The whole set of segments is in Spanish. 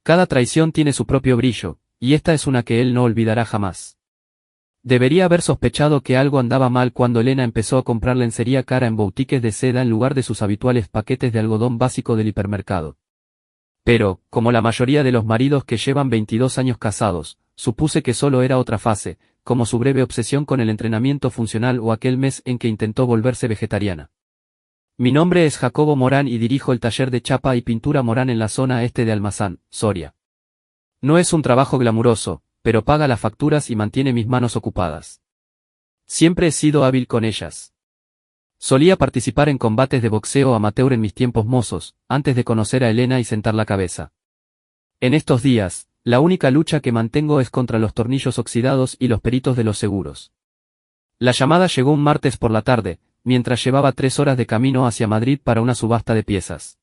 Cada traición tiene su propio brillo, y esta es una que él no olvidará jamás. Debería haber sospechado que algo andaba mal cuando Elena empezó a comprar lencería cara en boutiques de seda en lugar de sus habituales paquetes de algodón básico del hipermercado. Pero, como la mayoría de los maridos que llevan 22 años casados, supuse que solo era otra fase, como su breve obsesión con el entrenamiento funcional o aquel mes en que intentó volverse vegetariana. Mi nombre es Jacobo Morán y dirijo el taller de chapa y pintura Morán en la zona este de Almazán, Soria. No es un trabajo glamuroso, pero paga las facturas y mantiene mis manos ocupadas. Siempre he sido hábil con ellas. Solía participar en combates de boxeo amateur en mis tiempos mozos, antes de conocer a Elena y sentar la cabeza. En estos días, la única lucha que mantengo es contra los tornillos oxidados y los peritos de los seguros. La llamada llegó un martes por la tarde, mientras llevaba 3 horas de camino hacia Madrid para una subasta de piezas.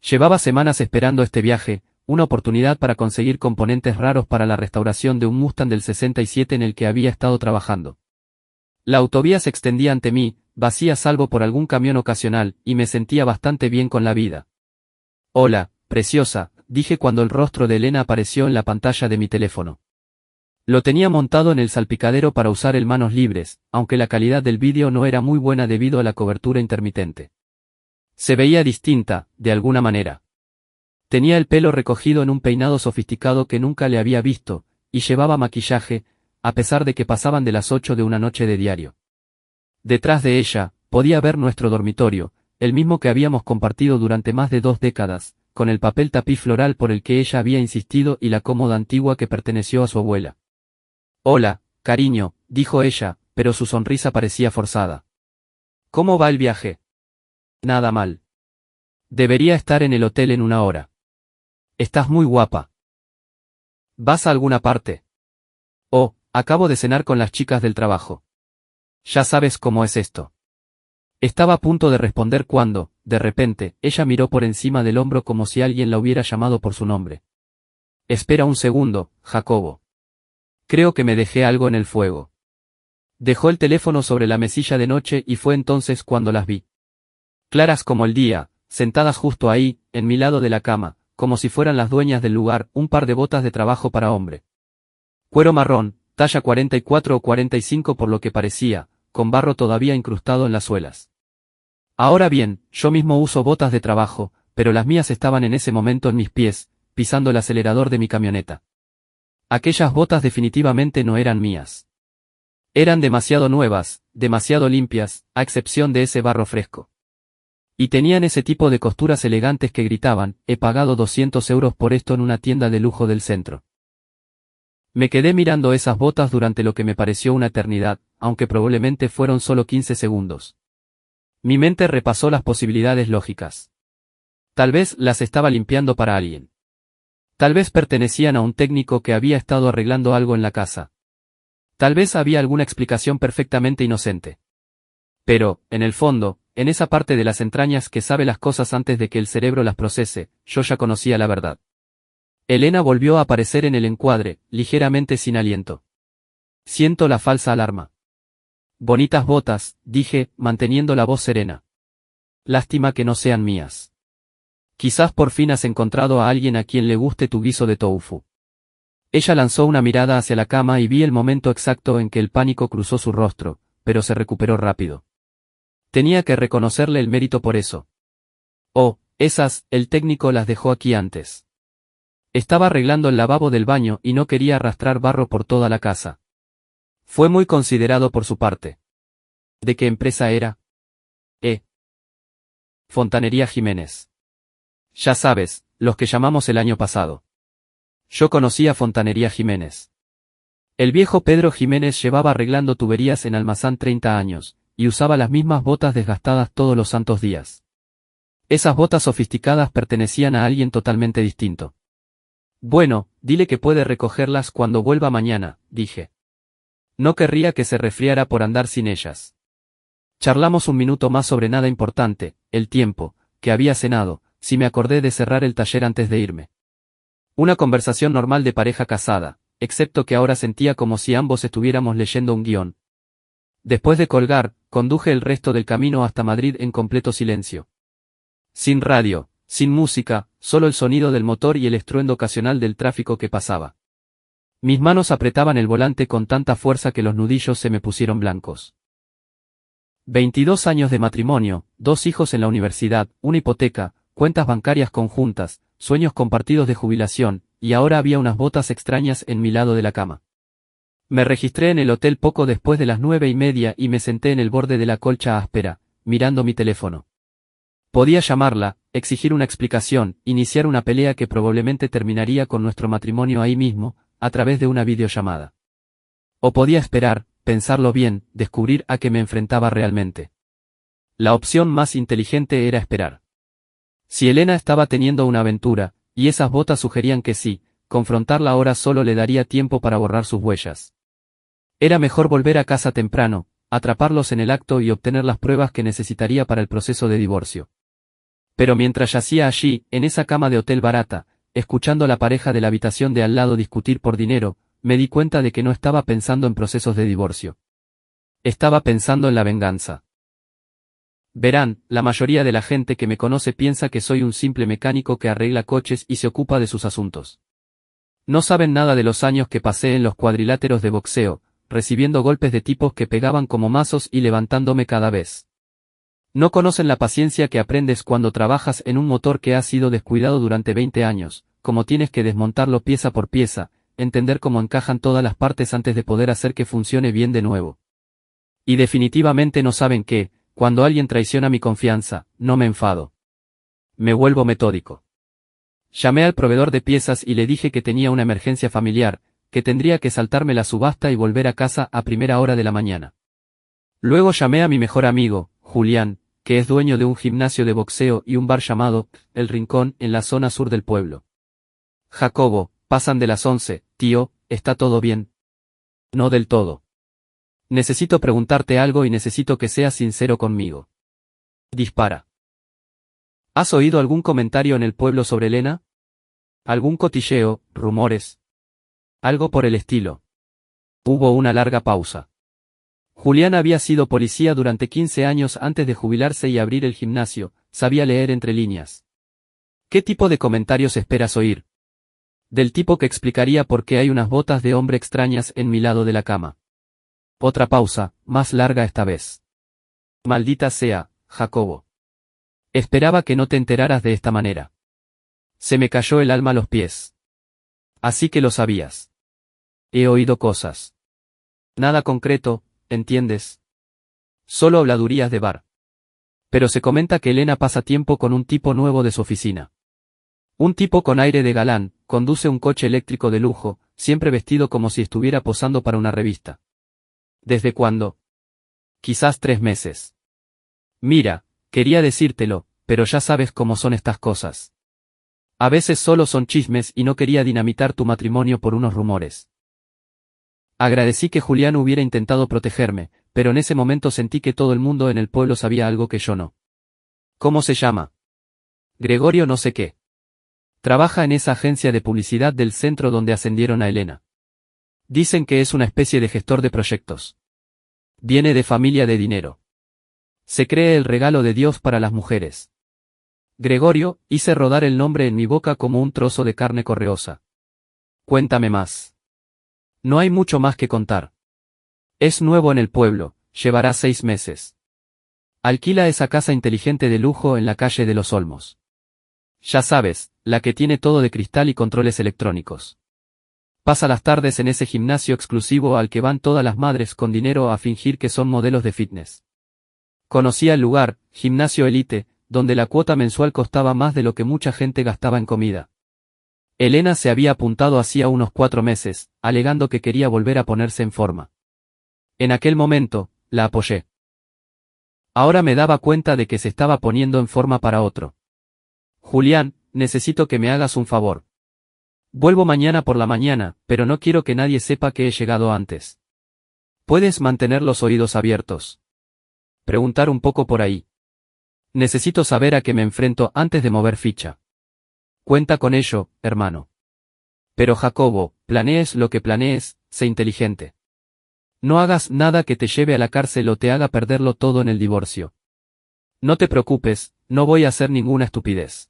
Llevaba semanas esperando este viaje, una oportunidad para conseguir componentes raros para la restauración de un Mustang del 67 en el que había estado trabajando. La autovía se extendía ante mí, vacía salvo por algún camión ocasional, y me sentía bastante bien con la vida. «Hola, preciosa», dije cuando el rostro de Elena apareció en la pantalla de mi teléfono. Lo tenía montado en el salpicadero para usar el manos libres, aunque la calidad del vídeo no era muy buena debido a la cobertura intermitente. Se veía distinta, de alguna manera. Tenía el pelo recogido en un peinado sofisticado que nunca le había visto, y llevaba maquillaje, a pesar de que pasaban de las 8 de una noche de diario. Detrás de ella, podía ver nuestro dormitorio, el mismo que habíamos compartido durante más de 2 décadas, con el papel tapiz floral por el que ella había insistido y la cómoda antigua que perteneció a su abuela. «Hola, cariño», dijo ella, pero su sonrisa parecía forzada. «¿Cómo va el viaje?» «Nada mal. Debería estar en el hotel en una hora». «Estás muy guapa». «¿Vas a alguna parte?» «Oh, acabo de cenar con las chicas del trabajo». «Ya sabes cómo es esto». Estaba a punto de responder cuando, de repente, ella miró por encima del hombro como si alguien la hubiera llamado por su nombre. «Espera un segundo, Jacobo. Creo que me dejé algo en el fuego». Dejó el teléfono sobre la mesilla de noche y fue entonces cuando las vi. Claras como el día, sentadas justo ahí, en mi lado de la cama, como si fueran las dueñas del lugar, un par de botas de trabajo para hombre. Cuero marrón, talla 44 o 45 por lo que parecía, con barro todavía incrustado en las suelas. Ahora bien, yo mismo uso botas de trabajo, pero las mías estaban en ese momento en mis pies, pisando el acelerador de mi camioneta. Aquellas botas definitivamente no eran mías. Eran demasiado nuevas, demasiado limpias, a excepción de ese barro fresco. Y tenían ese tipo de costuras elegantes que gritaban, «He pagado 200 euros por esto en una tienda de lujo del centro». Me quedé mirando esas botas durante lo que me pareció una eternidad, aunque probablemente fueron solo 15 segundos. Mi mente repasó las posibilidades lógicas. Tal vez las estaba limpiando para alguien. Tal vez pertenecían a un técnico que había estado arreglando algo en la casa. Tal vez había alguna explicación perfectamente inocente. Pero, en el fondo, en esa parte de las entrañas que sabe las cosas antes de que el cerebro las procese, yo ya conocía la verdad. Elena volvió a aparecer en el encuadre, ligeramente sin aliento. Siento la falsa alarma. «Bonitas botas», dije, manteniendo la voz serena. «Lástima que no sean mías. Quizás por fin has encontrado a alguien a quien le guste tu guiso de tofu». Ella lanzó una mirada hacia la cama y vi el momento exacto en que el pánico cruzó su rostro, pero se recuperó rápido. Tenía que reconocerle el mérito por eso. «Oh, esas, el técnico las dejó aquí antes. Estaba arreglando el lavabo del baño y no quería arrastrar barro por toda la casa». Fue muy considerado por su parte. ¿De qué empresa era? Fontanería Jiménez. Ya sabes, los que llamamos el año pasado. Yo conocía Fontanería Jiménez. El viejo Pedro Jiménez llevaba arreglando tuberías en Almazán 30 años, y usaba las mismas botas desgastadas todos los santos días. Esas botas sofisticadas pertenecían a alguien totalmente distinto. «Bueno, dile que puede recogerlas cuando vuelva mañana», dije. No querría que se resfriara por andar sin ellas. Charlamos un minuto más sobre nada importante, el tiempo, que había cenado, si me acordé de cerrar el taller antes de irme. Una conversación normal de pareja casada, excepto que ahora sentía como si ambos estuviéramos leyendo un guión. Después de colgar, conduje el resto del camino hasta Madrid en completo silencio. Sin radio, sin música, solo el sonido del motor y el estruendo ocasional del tráfico que pasaba. Mis manos apretaban el volante con tanta fuerza que los nudillos se me pusieron blancos. 22 años de matrimonio, 2 hijos en la universidad, una hipoteca, cuentas bancarias conjuntas, sueños compartidos de jubilación, y ahora había unas botas extrañas en mi lado de la cama. Me registré en el hotel poco después de las 9:30 y me senté en el borde de la colcha áspera, mirando mi teléfono. Podía llamarla, exigir una explicación, iniciar una pelea que probablemente terminaría con nuestro matrimonio ahí mismo, a través de una videollamada. O podía esperar, pensarlo bien, descubrir a qué me enfrentaba realmente. La opción más inteligente era esperar. Si Elena estaba teniendo una aventura, y esas botas sugerían que sí, confrontarla ahora solo le daría tiempo para borrar sus huellas. Era mejor volver a casa temprano, atraparlos en el acto y obtener las pruebas que necesitaría para el proceso de divorcio. Pero mientras yacía allí, en esa cama de hotel barata, escuchando a la pareja de la habitación de al lado discutir por dinero, me di cuenta de que no estaba pensando en procesos de divorcio. Estaba pensando en la venganza. Verán, la mayoría de la gente que me conoce piensa que soy un simple mecánico que arregla coches y se ocupa de sus asuntos. No saben nada de los años que pasé en los cuadriláteros de boxeo, recibiendo golpes de tipos que pegaban como mazos y levantándome cada vez. No conocen la paciencia que aprendes cuando trabajas en un motor que ha sido descuidado durante 20 años, como tienes que desmontarlo pieza por pieza, entender cómo encajan todas las partes antes de poder hacer que funcione bien de nuevo. Y definitivamente no saben que, cuando alguien traiciona mi confianza, no me enfado. Me vuelvo metódico. Llamé al proveedor de piezas y le dije que tenía una emergencia familiar, que tendría que saltarme la subasta y volver a casa a primera hora de la mañana. Luego llamé a mi mejor amigo, Julián, que es dueño de un gimnasio de boxeo y un bar llamado El Rincón en la zona sur del pueblo. Jacobo, pasan de las 11, tío, ¿está todo bien? No del todo. Necesito preguntarte algo y necesito que seas sincero conmigo. Dispara. ¿Has oído algún comentario en el pueblo sobre Elena? ¿Algún cotilleo, rumores? Algo por el estilo. Hubo una larga pausa. Julián había sido policía durante 15 años antes de jubilarse y abrir el gimnasio, sabía leer entre líneas. ¿Qué tipo de comentarios esperas oír? Del tipo que explicaría por qué hay unas botas de hombre extrañas en mi lado de la cama. Otra pausa, más larga esta vez. Maldita sea, Jacobo. Esperaba que no te enteraras de esta manera. Se me cayó el alma a los pies. Así que lo sabías. He oído cosas. Nada concreto, ¿entiendes? Solo habladurías de bar. Pero se comenta que Elena pasa tiempo con un tipo nuevo de su oficina. Un tipo con aire de galán, conduce un coche eléctrico de lujo, siempre vestido como si estuviera posando para una revista. ¿Desde cuándo? Quizás 3 meses. Mira, quería decírtelo, pero ya sabes cómo son estas cosas. A veces solo son chismes y no quería dinamitar tu matrimonio por unos rumores. Agradecí que Julián hubiera intentado protegerme, pero en ese momento sentí que todo el mundo en el pueblo sabía algo que yo no. ¿Cómo se llama? Gregorio no sé qué. Trabaja en esa agencia de publicidad del centro donde ascendieron a Elena. Dicen que es una especie de gestor de proyectos. Viene de familia de dinero. Se cree el regalo de Dios para las mujeres. Gregorio, hice rodar el nombre en mi boca como un trozo de carne correosa. Cuéntame más. No hay mucho más que contar. Es nuevo en el pueblo, llevará 6 meses. Alquila esa casa inteligente de lujo en la calle de los Olmos. Ya sabes, la que tiene todo de cristal y controles electrónicos. Pasa las tardes en ese gimnasio exclusivo al que van todas las madres con dinero a fingir que son modelos de fitness. Conocía el lugar, Gimnasio Elite, donde la cuota mensual costaba más de lo que mucha gente gastaba en comida. Elena se había apuntado hacía unos 4 meses, alegando que quería volver a ponerse en forma. En aquel momento, la apoyé. Ahora me daba cuenta de que se estaba poniendo en forma para otro. Julián, necesito que me hagas un favor. Vuelvo mañana por la mañana, pero no quiero que nadie sepa que he llegado antes. ¿Puedes mantener los oídos abiertos? Preguntar un poco por ahí. Necesito saber a qué me enfrento antes de mover ficha. Cuenta con ello, hermano. Pero Jacobo, planees lo que planees, sé inteligente. No hagas nada que te lleve a la cárcel o te haga perderlo todo en el divorcio. No te preocupes, no voy a hacer ninguna estupidez.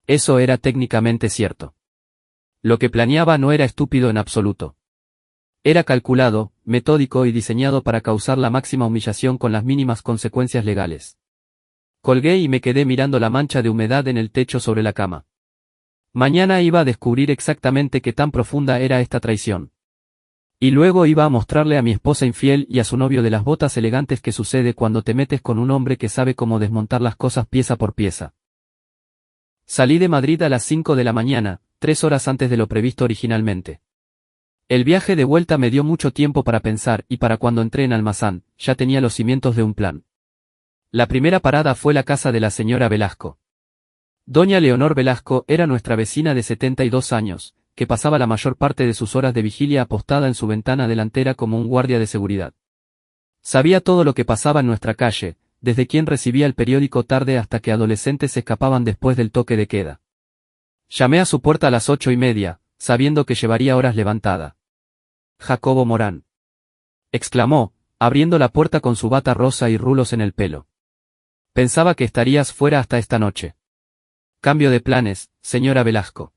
Eso era técnicamente cierto. Lo que planeaba no era estúpido en absoluto. Era calculado, metódico y diseñado para causar la máxima humillación con las mínimas consecuencias legales. Colgué y me quedé mirando la mancha de humedad en el techo sobre la cama. Mañana iba a descubrir exactamente qué tan profunda era esta traición. Y luego iba a mostrarle a mi esposa infiel y a su novio de las botas elegantes que sucede cuando te metes con un hombre que sabe cómo desmontar las cosas pieza por pieza. Salí de Madrid a las 5 de la mañana, 3 horas antes de lo previsto originalmente. El viaje de vuelta me dio mucho tiempo para pensar y para cuando entré en Almazán, ya tenía los cimientos de un plan. La primera parada fue la casa de la señora Velasco. Doña Leonor Velasco era nuestra vecina de 72 años, que pasaba la mayor parte de sus horas de vigilia apostada en su ventana delantera como un guardia de seguridad. Sabía todo lo que pasaba en nuestra calle, desde quien recibía el periódico tarde hasta que adolescentes se escapaban después del toque de queda. Llamé a su puerta a las 8:30, sabiendo que llevaría horas levantada. Jacobo Morán, exclamó, abriendo la puerta con su bata rosa y rulos en el pelo. Pensaba que estarías fuera hasta esta noche. Cambio de planes, señora Velasco.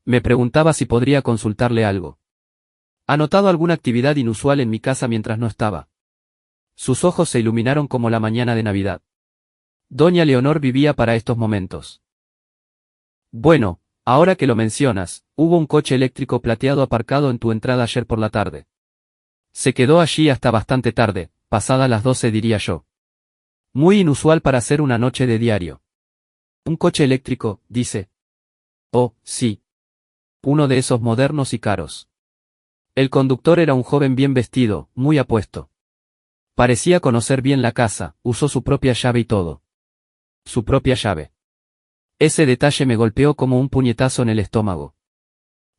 Me preguntaba si podría consultarle algo. ¿Ha notado alguna actividad inusual en mi casa mientras no estaba? Sus ojos se iluminaron como la mañana de Navidad. Doña Leonor vivía para estos momentos. Bueno, ahora que lo mencionas, hubo un coche eléctrico plateado aparcado en tu entrada ayer por la tarde. Se quedó allí hasta bastante tarde, pasadas las 12 diría yo. Muy inusual para ser una noche de diario. Un coche eléctrico, dice. Oh, sí. Uno de esos modernos y caros. El conductor era un joven bien vestido, muy apuesto. Parecía conocer bien la casa, usó su propia llave y todo. Su propia llave. Ese detalle me golpeó como un puñetazo en el estómago.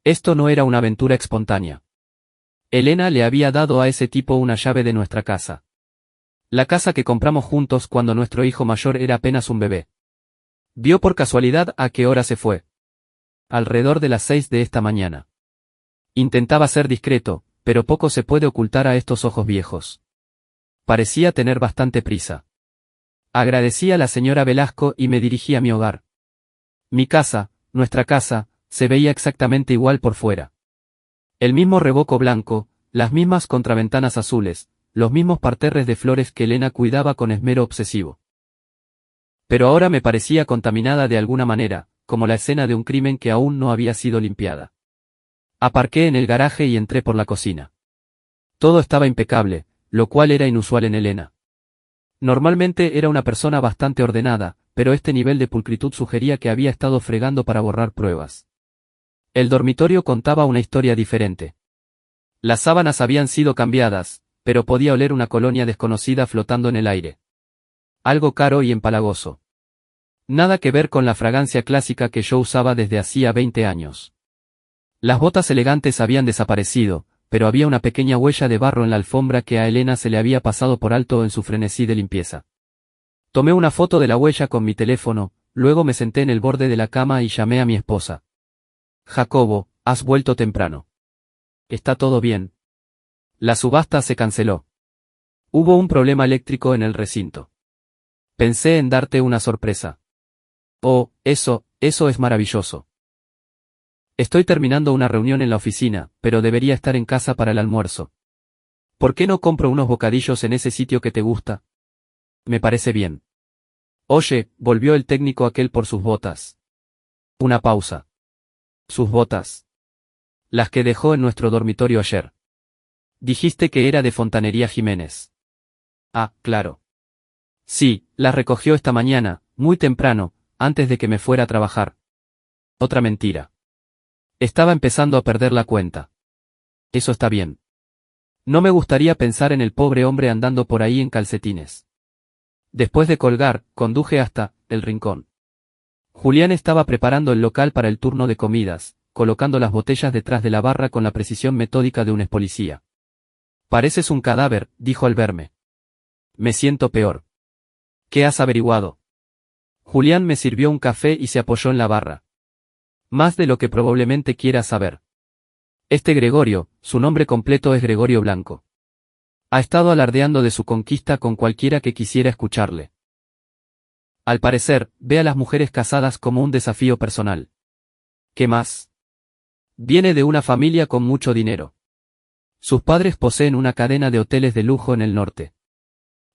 Esto no era una aventura espontánea. Elena le había dado a ese tipo una llave de nuestra casa. La casa que compramos juntos cuando nuestro hijo mayor era apenas un bebé. Vio por casualidad a qué hora se fue. Alrededor de las 6 de esta mañana. Intentaba ser discreto, pero poco se puede ocultar a estos ojos viejos. Parecía tener bastante prisa. Agradecí a la señora Velasco y me dirigí a mi hogar. Mi casa, nuestra casa, se veía exactamente igual por fuera. El mismo revoco blanco, las mismas contraventanas azules, los mismos parterres de flores que Elena cuidaba con esmero obsesivo. Pero ahora me parecía contaminada de alguna manera, como la escena de un crimen que aún no había sido limpiada. Aparqué en el garaje y entré por la cocina. Todo estaba impecable, lo cual era inusual en Elena. Normalmente era una persona bastante ordenada, pero este nivel de pulcritud sugería que había estado fregando para borrar pruebas. El dormitorio contaba una historia diferente. Las sábanas habían sido cambiadas, pero podía oler una colonia desconocida flotando en el aire. Algo caro y empalagoso. Nada que ver con la fragancia clásica que yo usaba desde hacía 20 años. Las botas elegantes habían desaparecido, pero había una pequeña huella de barro en la alfombra que a Elena se le había pasado por alto en su frenesí de limpieza. Tomé una foto de la huella con mi teléfono, luego me senté en el borde de la cama y llamé a mi esposa. Jacobo, has vuelto temprano. ¿Está todo bien? La subasta se canceló. Hubo un problema eléctrico en el recinto. Pensé en darte una sorpresa. Oh, eso es maravilloso. Estoy terminando una reunión en la oficina, pero debería estar en casa para el almuerzo. ¿Por qué no compro unos bocadillos en ese sitio que te gusta? Me parece bien. Oye, volvió el técnico aquel por sus botas. Una pausa. Sus botas. Las que dejó en nuestro dormitorio ayer. Dijiste que era de Fontanería Jiménez. Ah, claro. Sí, las recogió esta mañana, muy temprano, antes de que me fuera a trabajar. Otra mentira. Estaba empezando a perder la cuenta. Eso está bien. No me gustaría pensar en el pobre hombre andando por ahí en calcetines. Después de colgar, conduje hasta el rincón. Julián estaba preparando el local para el turno de comidas, colocando las botellas detrás de la barra con la precisión metódica de un expolicía. Pareces un cadáver, dijo al verme. Me siento peor. ¿Qué has averiguado? Julián me sirvió un café y se apoyó en la barra. Más de lo que probablemente quieras saber. Este Gregorio, su nombre completo es Gregorio Blanco. Ha estado alardeando de su conquista con cualquiera que quisiera escucharle. Al parecer, ve a las mujeres casadas como un desafío personal. ¿Qué más? Viene de una familia con mucho dinero. Sus padres poseen una cadena de hoteles de lujo en el norte.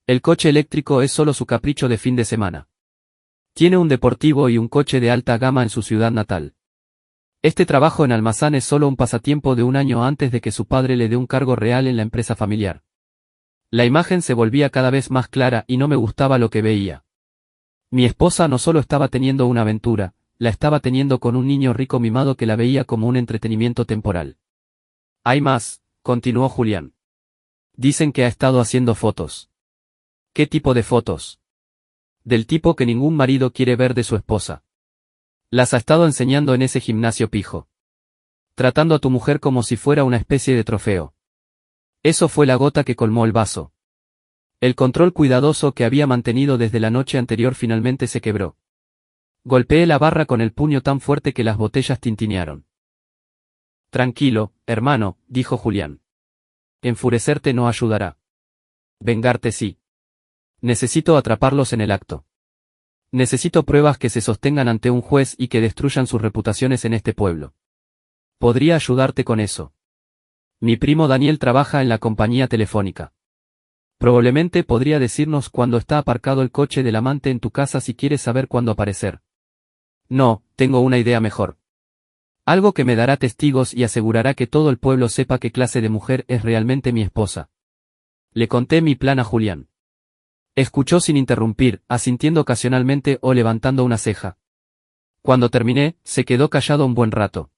El coche eléctrico es solo su capricho de fin de semana. Tiene un deportivo y un coche de alta gama en su ciudad natal. Este trabajo en almazán es solo un pasatiempo de un año antes de que su padre le dé un cargo real en la empresa familiar. La imagen se volvía cada vez más clara y no me gustaba lo que veía. Mi esposa no solo estaba teniendo una aventura, la estaba teniendo con un niño rico mimado que la veía como un entretenimiento temporal. Hay más, continuó Julián. Dicen que ha estado haciendo fotos. ¿Qué tipo de fotos? Del tipo que ningún marido quiere ver de su esposa. Las ha estado enseñando en ese gimnasio pijo. Tratando a tu mujer como si fuera una especie de trofeo. Eso fue la gota que colmó el vaso. El control cuidadoso que había mantenido desde la noche anterior finalmente se quebró. Golpeé la barra con el puño tan fuerte que las botellas tintinearon. Tranquilo, hermano, dijo Julián. Enfurecerte no ayudará. Vengarte sí. Necesito atraparlos en el acto. Necesito pruebas que se sostengan ante un juez y que destruyan sus reputaciones en este pueblo. Podría ayudarte con eso. Mi primo Daniel trabaja en la compañía telefónica. Probablemente podría decirnos cuándo está aparcado el coche del amante en tu casa si quieres saber cuándo aparecer. No, tengo una idea mejor. Algo que me dará testigos y asegurará que todo el pueblo sepa qué clase de mujer es realmente mi esposa. Le conté mi plan a Julián. Escuchó sin interrumpir, asintiendo ocasionalmente o levantando una ceja. Cuando terminé, se quedó callado un buen rato.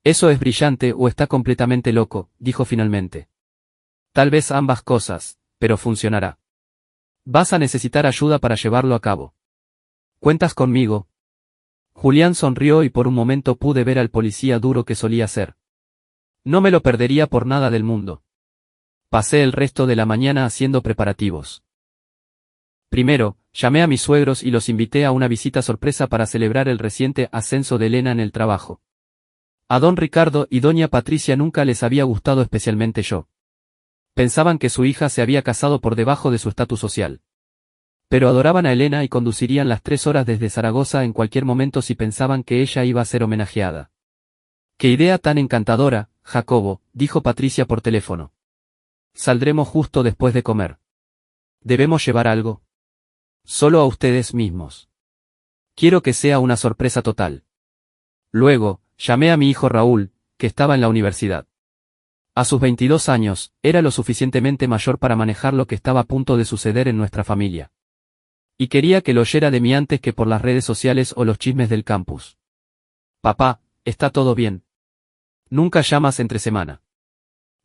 Eso es brillante o está completamente loco, dijo finalmente. Tal vez ambas cosas, pero funcionará. Vas a necesitar ayuda para llevarlo a cabo. ¿Cuentas conmigo? Julián sonrió y por un momento pude ver al policía duro que solía ser. No me lo perdería por nada del mundo. Pasé el resto de la mañana haciendo preparativos. Primero, llamé a mis suegros y los invité a una visita sorpresa para celebrar el reciente ascenso de Elena en el trabajo. A don Ricardo y doña Patricia nunca les había gustado especialmente yo. Pensaban que su hija se había casado por debajo de su estatus social. Pero adoraban a Elena y conducirían las 3 horas desde Zaragoza en cualquier momento si pensaban que ella iba a ser homenajeada. «Qué idea tan encantadora, Jacobo», dijo Patricia por teléfono. «Saldremos justo después de comer. ¿Debemos llevar algo?» «Solo a ustedes mismos. Quiero que sea una sorpresa total». Luego, llamé a mi hijo Raúl, que estaba en la universidad. A sus 22 años, era lo suficientemente mayor para manejar lo que estaba a punto de suceder en nuestra familia. Y quería que lo oyera de mí antes que por las redes sociales o los chismes del campus. «Papá, ¿está todo bien? Nunca llamas entre semana.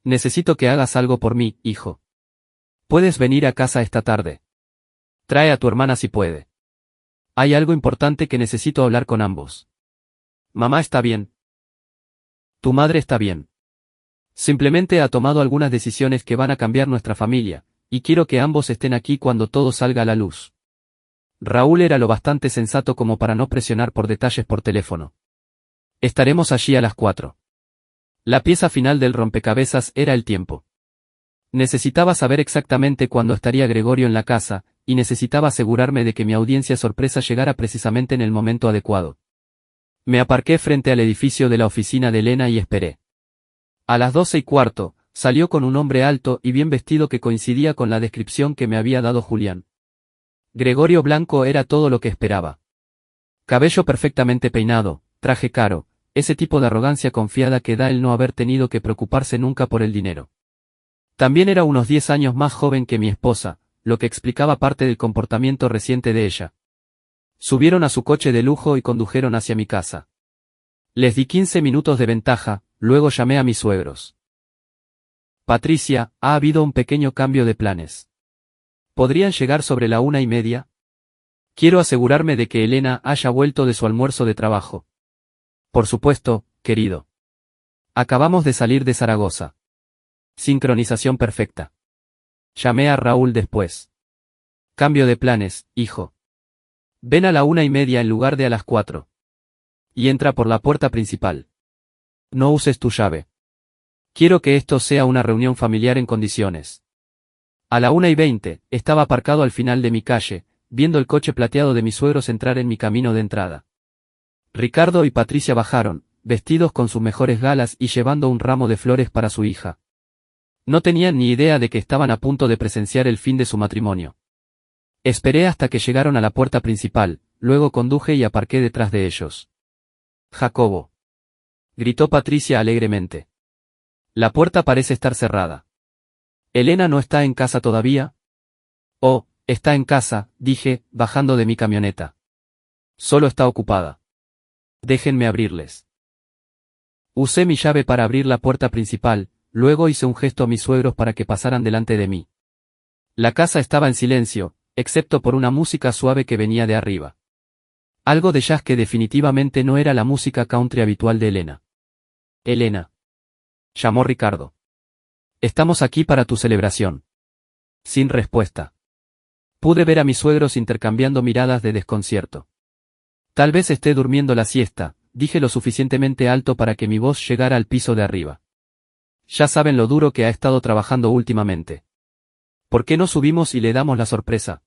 Necesito que hagas algo por mí, hijo. ¿Puedes venir a casa esta tarde? Trae a tu hermana si puede. Hay algo importante que necesito hablar con ambos». «Mamá está bien. Tu madre está bien. Simplemente ha tomado algunas decisiones que van a cambiar nuestra familia, y quiero que ambos estén aquí cuando todo salga a la luz». Raúl era lo bastante sensato como para no presionar por detalles por teléfono. «Estaremos allí a las 4. La pieza final del rompecabezas era el tiempo. Necesitaba saber exactamente cuándo estaría Gregorio en la casa, y necesitaba asegurarme de que mi audiencia sorpresa llegara precisamente en el momento adecuado. Me aparqué frente al edificio de la oficina de Elena y esperé. A las 12:15, salió con un hombre alto y bien vestido que coincidía con la descripción que me había dado Julián. Gregorio Blanco era todo lo que esperaba. Cabello perfectamente peinado, traje caro, ese tipo de arrogancia confiada que da el no haber tenido que preocuparse nunca por el dinero. También era unos 10 años más joven que mi esposa, lo que explicaba parte del comportamiento reciente de ella. Subieron a su coche de lujo y condujeron hacia mi casa. Les di 15 minutos de ventaja, luego llamé a mis suegros. «Patricia, ha habido un pequeño cambio de planes. ¿Podrían llegar sobre la 1:30? Quiero asegurarme de que Elena haya vuelto de su almuerzo de trabajo». «Por supuesto, querido. Acabamos de salir de Zaragoza. Sincronización perfecta». Llamé a Raúl después. «Cambio de planes, hijo. Ven a la 1:30 en lugar de a las 4. Y entra por la puerta principal. No uses tu llave. Quiero que esto sea una reunión familiar en condiciones». A la 1:20, estaba aparcado al final de mi calle, viendo el coche plateado de mis suegros entrar en mi camino de entrada. Ricardo y Patricia bajaron, vestidos con sus mejores galas y llevando un ramo de flores para su hija. No tenían ni idea de que estaban a punto de presenciar el fin de su matrimonio. Esperé hasta que llegaron a la puerta principal, luego conduje y aparqué detrás de ellos. Jacobo. Gritó Patricia alegremente. La puerta parece estar cerrada. ¿Elena no está en casa todavía? Oh, está en casa, dije, bajando de mi camioneta. Solo está ocupada. Déjenme abrirles. Usé mi llave para abrir la puerta principal, luego hice un gesto a mis suegros para que pasaran delante de mí. La casa estaba en silencio, excepto por una música suave que venía de arriba. Algo de jazz que definitivamente no era la música country habitual de Elena. Elena. Llamó Ricardo. Estamos aquí para tu celebración. Sin respuesta. Pude ver a mis suegros intercambiando miradas de desconcierto. Tal vez esté durmiendo la siesta, dije lo suficientemente alto para que mi voz llegara al piso de arriba. Ya saben lo duro que ha estado trabajando últimamente. ¿Por qué no subimos y le damos la sorpresa?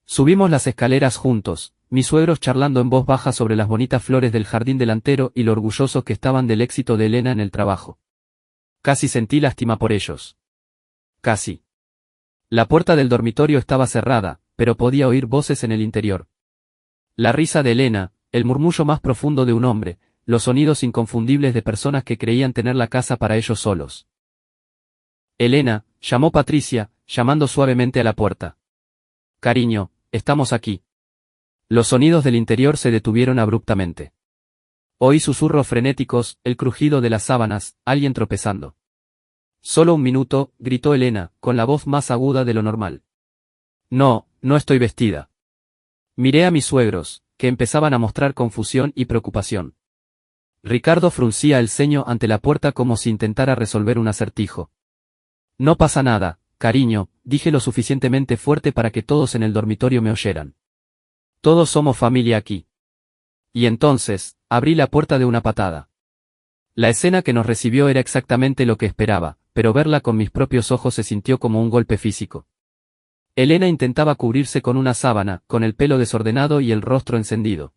Subimos las escaleras juntos, mis suegros charlando en voz baja sobre las bonitas flores del jardín delantero y lo orgullosos que estaban del éxito de Elena en el trabajo. Casi sentí lástima por ellos. Casi. La puerta del dormitorio estaba cerrada, pero podía oír voces en el interior. La risa de Elena, el murmullo más profundo de un hombre, los sonidos inconfundibles de personas que creían tener la casa para ellos solos. Elena, llamó Patricia, llamando suavemente a la puerta. Cariño, estamos aquí. Los sonidos del interior se detuvieron abruptamente. Oí susurros frenéticos, el crujido de las sábanas, alguien tropezando. Solo un minuto, gritó Elena, con la voz más aguda de lo normal. No, no estoy vestida. Miré a mis suegros, que empezaban a mostrar confusión y preocupación. Ricardo fruncía el ceño ante la puerta como si intentara resolver un acertijo. No pasa nada, cariño, dije lo suficientemente fuerte para que todos en el dormitorio me oyeran. Todos somos familia aquí. Y entonces, abrí la puerta de una patada. La escena que nos recibió era exactamente lo que esperaba, pero verla con mis propios ojos se sintió como un golpe físico. Elena intentaba cubrirse con una sábana, con el pelo desordenado y el rostro encendido.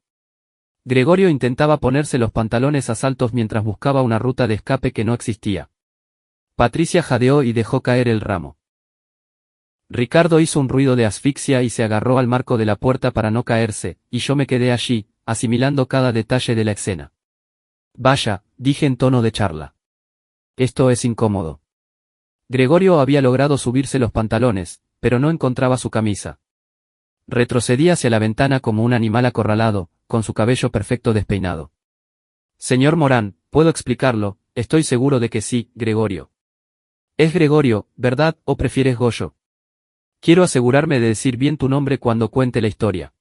Gregorio intentaba ponerse los pantalones a saltos mientras buscaba una ruta de escape que no existía. Patricia jadeó y dejó caer el ramo. Ricardo hizo un ruido de asfixia y se agarró al marco de la puerta para no caerse, y yo me quedé allí, asimilando cada detalle de la escena. Vaya, dije en tono de charla. Esto es incómodo. Gregorio había logrado subirse los pantalones, pero no encontraba su camisa. Retrocedí hacia la ventana como un animal acorralado, con su cabello perfecto despeinado. Señor Morán, ¿puedo explicarlo? Estoy seguro de que sí, Gregorio. Es Gregorio, ¿verdad, o prefieres Goyo? Quiero asegurarme de decir bien tu nombre cuando cuente la historia.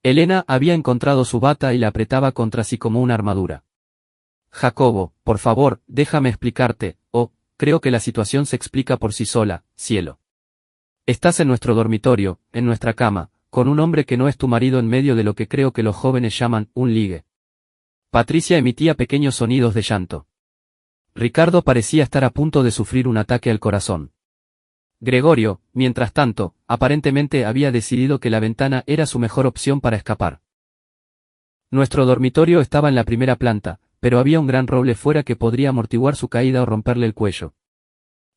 Elena había encontrado su bata y la apretaba contra sí como una armadura. Jacobo, por favor, déjame explicarte, creo que la situación se explica por sí sola, cielo. Estás en nuestro dormitorio, en nuestra cama, con un hombre que no es tu marido en medio de lo que creo que los jóvenes llaman un ligue. Patricia emitía pequeños sonidos de llanto. Ricardo parecía estar a punto de sufrir un ataque al corazón. Gregorio, mientras tanto, aparentemente había decidido que la ventana era su mejor opción para escapar. Nuestro dormitorio estaba en la primera planta, pero había un gran roble fuera que podría amortiguar su caída o romperle el cuello.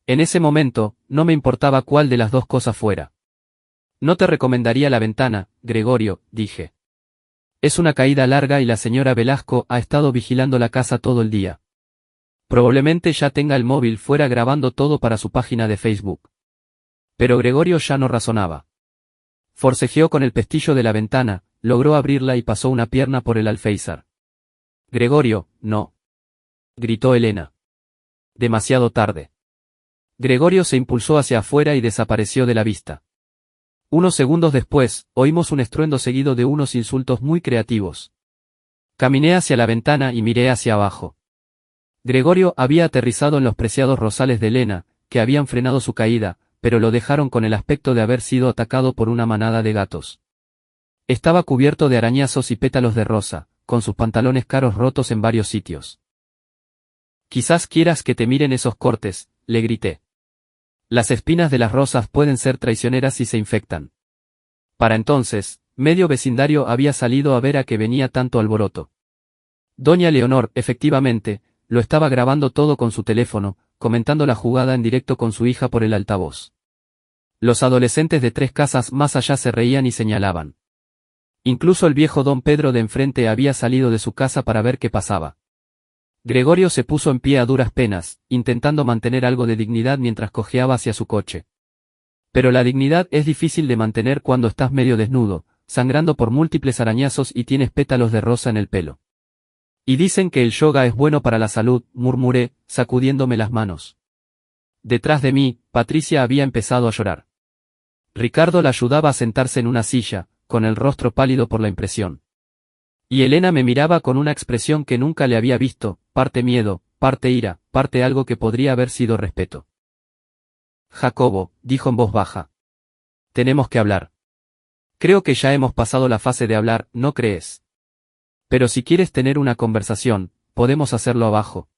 En ese momento, no me importaba cuál de las dos cosas fuera. No te recomendaría la ventana, Gregorio, dije. Es una caída larga y la señora Velasco ha estado vigilando la casa todo el día. Probablemente ya tenga el móvil fuera grabando todo para su página de Facebook. Pero Gregorio ya no razonaba. Forcejeó con el pestillo de la ventana, logró abrirla y pasó una pierna por el alféizar. Gregorio, no. Gritó Elena. Demasiado tarde. Gregorio se impulsó hacia afuera y desapareció de la vista. Unos segundos después, oímos un estruendo seguido de unos insultos muy creativos. Caminé hacia la ventana y miré hacia abajo. Gregorio había aterrizado en los preciados rosales de Elena, que habían frenado su caída, pero lo dejaron con el aspecto de haber sido atacado por una manada de gatos. Estaba cubierto de arañazos y pétalos de rosa, con sus pantalones caros rotos en varios sitios. Quizás quieras que te miren esos cortes, le grité. Las espinas de las rosas pueden ser traicioneras si se infectan. Para entonces, medio vecindario había salido a ver a qué venía tanto alboroto. Doña Leonor, efectivamente, lo estaba grabando todo con su teléfono, comentando la jugada en directo con su hija por el altavoz. Los adolescentes de 3 casas más allá se reían y señalaban. Incluso el viejo don Pedro de enfrente había salido de su casa para ver qué pasaba. Gregorio se puso en pie a duras penas, intentando mantener algo de dignidad mientras cojeaba hacia su coche. Pero la dignidad es difícil de mantener cuando estás medio desnudo, sangrando por múltiples arañazos y tienes pétalos de rosa en el pelo. Y dicen que el yoga es bueno para la salud, murmuré, sacudiéndome las manos. Detrás de mí, Patricia había empezado a llorar. Ricardo la ayudaba a sentarse en una silla, con el rostro pálido por la impresión. Y Elena me miraba con una expresión que nunca le había visto, parte miedo, parte ira, parte algo que podría haber sido respeto. Jacobo, dijo en voz baja. Tenemos que hablar. Creo que ya hemos pasado la fase de hablar, ¿no crees? Pero si quieres tener una conversación, podemos hacerlo abajo.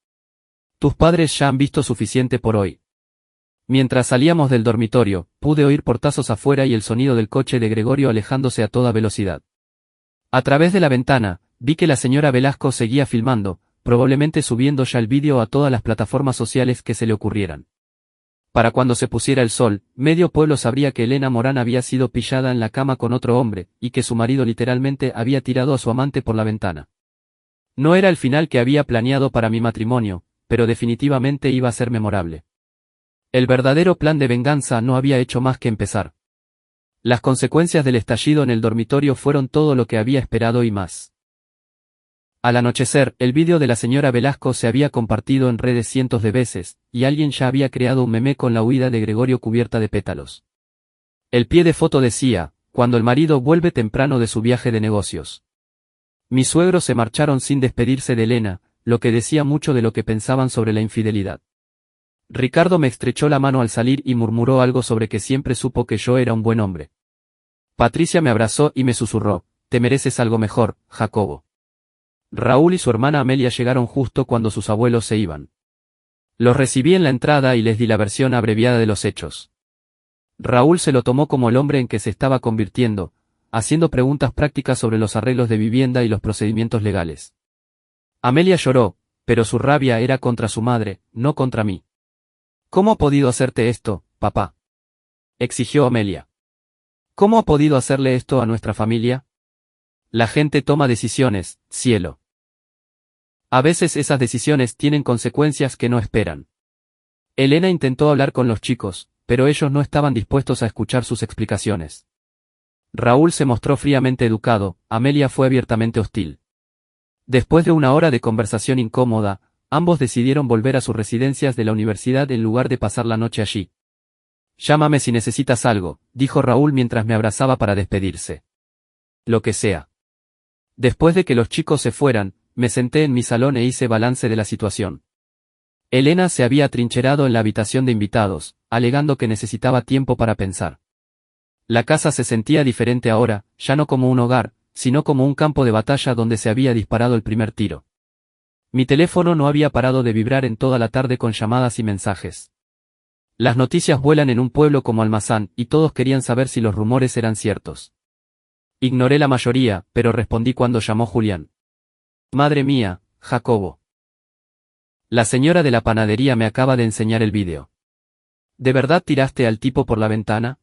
Tus padres ya han visto suficiente por hoy. Mientras salíamos del dormitorio, pude oír portazos afuera y el sonido del coche de Gregorio alejándose a toda velocidad. A través de la ventana, vi que la señora Velasco seguía filmando, probablemente subiendo ya el vídeo a todas las plataformas sociales que se le ocurrieran. Para cuando se pusiera el sol, medio pueblo sabría que Elena Morán había sido pillada en la cama con otro hombre, y que su marido literalmente había tirado a su amante por la ventana. No era el final que había planeado para mi matrimonio, pero definitivamente iba a ser memorable. El verdadero plan de venganza no había hecho más que empezar. Las consecuencias del estallido en el dormitorio fueron todo lo que había esperado y más. Al anochecer, el vídeo de la señora Velasco se había compartido en redes cientos de veces, y alguien ya había creado un meme con la huida de Gregorio cubierta de pétalos. El pie de foto decía, cuando el marido vuelve temprano de su viaje de negocios. Mis suegros se marcharon sin despedirse de Elena, lo que decía mucho de lo que pensaban sobre la infidelidad. Ricardo me estrechó la mano al salir y murmuró algo sobre que siempre supo que yo era un buen hombre. Patricia me abrazó y me susurró, te mereces algo mejor, Jacobo. Raúl y su hermana Amelia llegaron justo cuando sus abuelos se iban. Los recibí en la entrada y les di la versión abreviada de los hechos. Raúl se lo tomó como el hombre en que se estaba convirtiendo, haciendo preguntas prácticas sobre los arreglos de vivienda y los procedimientos legales. Amelia lloró, pero su rabia era contra su madre, no contra mí. ¿Cómo ha podido hacerte esto, papá?, exigió Amelia. ¿Cómo ha podido hacerle esto a nuestra familia? La gente toma decisiones, cielo. A veces esas decisiones tienen consecuencias que no esperan. Elena intentó hablar con los chicos, pero ellos no estaban dispuestos a escuchar sus explicaciones. Raúl se mostró fríamente educado, Amelia fue abiertamente hostil. Después de una hora de conversación incómoda, ambos decidieron volver a sus residencias de la universidad en lugar de pasar la noche allí. Llámame si necesitas algo, dijo Raúl mientras me abrazaba para despedirse. Lo que sea. Después de que los chicos se fueran, me senté en mi salón e hice balance de la situación. Elena se había atrincherado en la habitación de invitados, alegando que necesitaba tiempo para pensar. La casa se sentía diferente ahora, ya no como un hogar, sino como un campo de batalla donde se había disparado el primer tiro. Mi teléfono no había parado de vibrar en toda la tarde con llamadas y mensajes. Las noticias vuelan en un pueblo como Almazán, y todos querían saber si los rumores eran ciertos. Ignoré la mayoría, pero respondí cuando llamó Julián. Madre mía, Jacobo. La señora de la panadería me acaba de enseñar el vídeo. ¿De verdad tiraste al tipo por la ventana?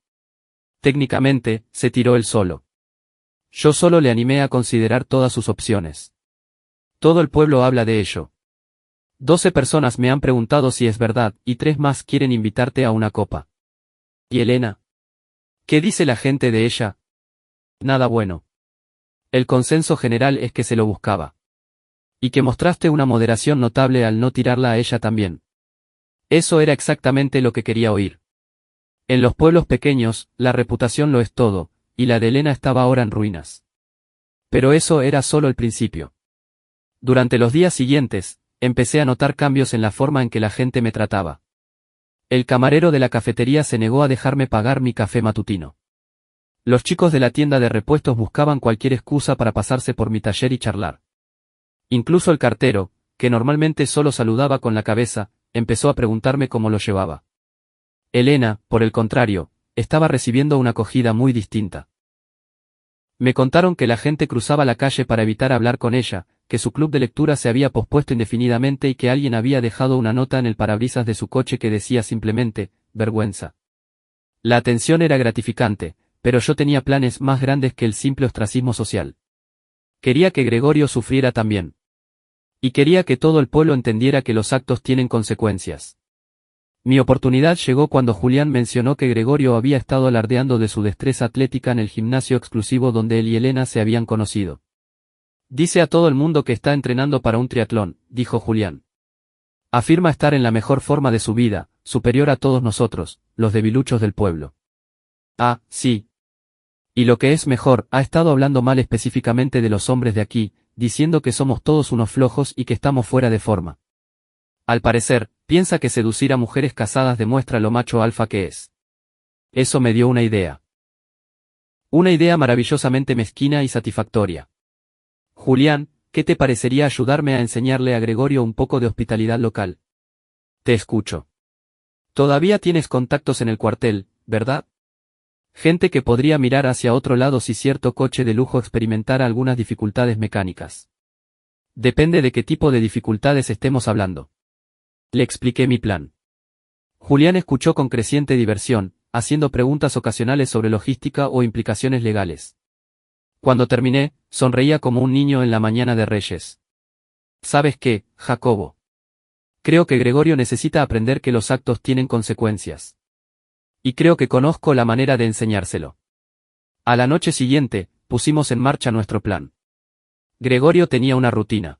Técnicamente, se tiró él solo. Yo solo le animé a considerar todas sus opciones. Todo el pueblo habla de ello. 12 personas me han preguntado si es verdad, y 3 más quieren invitarte a una copa. ¿Y Elena? ¿Qué dice la gente de ella? Nada bueno. El consenso general es que se lo buscaba. Y que mostraste una moderación notable al no tirarla a ella también. Eso era exactamente lo que quería oír. En los pueblos pequeños, la reputación lo es todo, y la de Elena estaba ahora en ruinas. Pero eso era solo el principio. Durante los días siguientes, empecé a notar cambios en la forma en que la gente me trataba. El camarero de la cafetería se negó a dejarme pagar mi café matutino. Los chicos de la tienda de repuestos buscaban cualquier excusa para pasarse por mi taller y charlar. Incluso el cartero, que normalmente solo saludaba con la cabeza, empezó a preguntarme cómo lo llevaba. Elena, por el contrario, estaba recibiendo una acogida muy distinta. Me contaron que la gente cruzaba la calle para evitar hablar con ella, que su club de lectura se había pospuesto indefinidamente y que alguien había dejado una nota en el parabrisas de su coche que decía simplemente, vergüenza. La atención era gratificante, pero yo tenía planes más grandes que el simple ostracismo social. Quería que Gregorio sufriera también. Y quería que todo el pueblo entendiera que los actos tienen consecuencias. Mi oportunidad llegó cuando Julián mencionó que Gregorio había estado alardeando de su destreza atlética en el gimnasio exclusivo donde él y Elena se habían conocido. Dice a todo el mundo que está entrenando para un triatlón, dijo Julián. Afirma estar en la mejor forma de su vida, superior a todos nosotros, los debiluchos del pueblo. Ah, sí. Y lo que es mejor, ha estado hablando mal específicamente de los hombres de aquí, diciendo que somos todos unos flojos y que estamos fuera de forma. Al parecer, piensa que seducir a mujeres casadas demuestra lo macho alfa que es. Eso me dio una idea. Una idea maravillosamente mezquina y satisfactoria. Julián, ¿qué te parecería ayudarme a enseñarle a Gregorio un poco de hospitalidad local? Te escucho. Todavía tienes contactos en el cuartel, ¿verdad? Gente que podría mirar hacia otro lado si cierto coche de lujo experimentara algunas dificultades mecánicas. Depende de qué tipo de dificultades estemos hablando. Le expliqué mi plan. Julián escuchó con creciente diversión, haciendo preguntas ocasionales sobre logística o implicaciones legales. Cuando terminé, sonreía como un niño en la mañana de Reyes. ¿Sabes qué, Jacobo? Creo que Gregorio necesita aprender que los actos tienen consecuencias. Y creo que conozco la manera de enseñárselo. A la noche siguiente, pusimos en marcha nuestro plan. Gregorio tenía una rutina.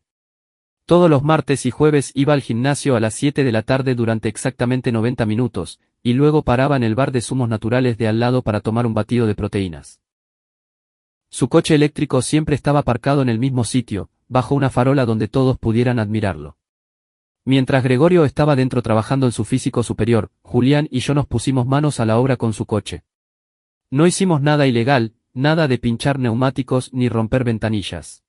Todos los martes y jueves iba al gimnasio a las 7 de la tarde durante exactamente 90 minutos, y luego paraba en el bar de zumos naturales de al lado para tomar un batido de proteínas. Su coche eléctrico siempre estaba aparcado en el mismo sitio, bajo una farola donde todos pudieran admirarlo. Mientras Gregorio estaba dentro trabajando en su físico superior, Julián y yo nos pusimos manos a la obra con su coche. No hicimos nada ilegal, nada de pinchar neumáticos ni romper ventanillas.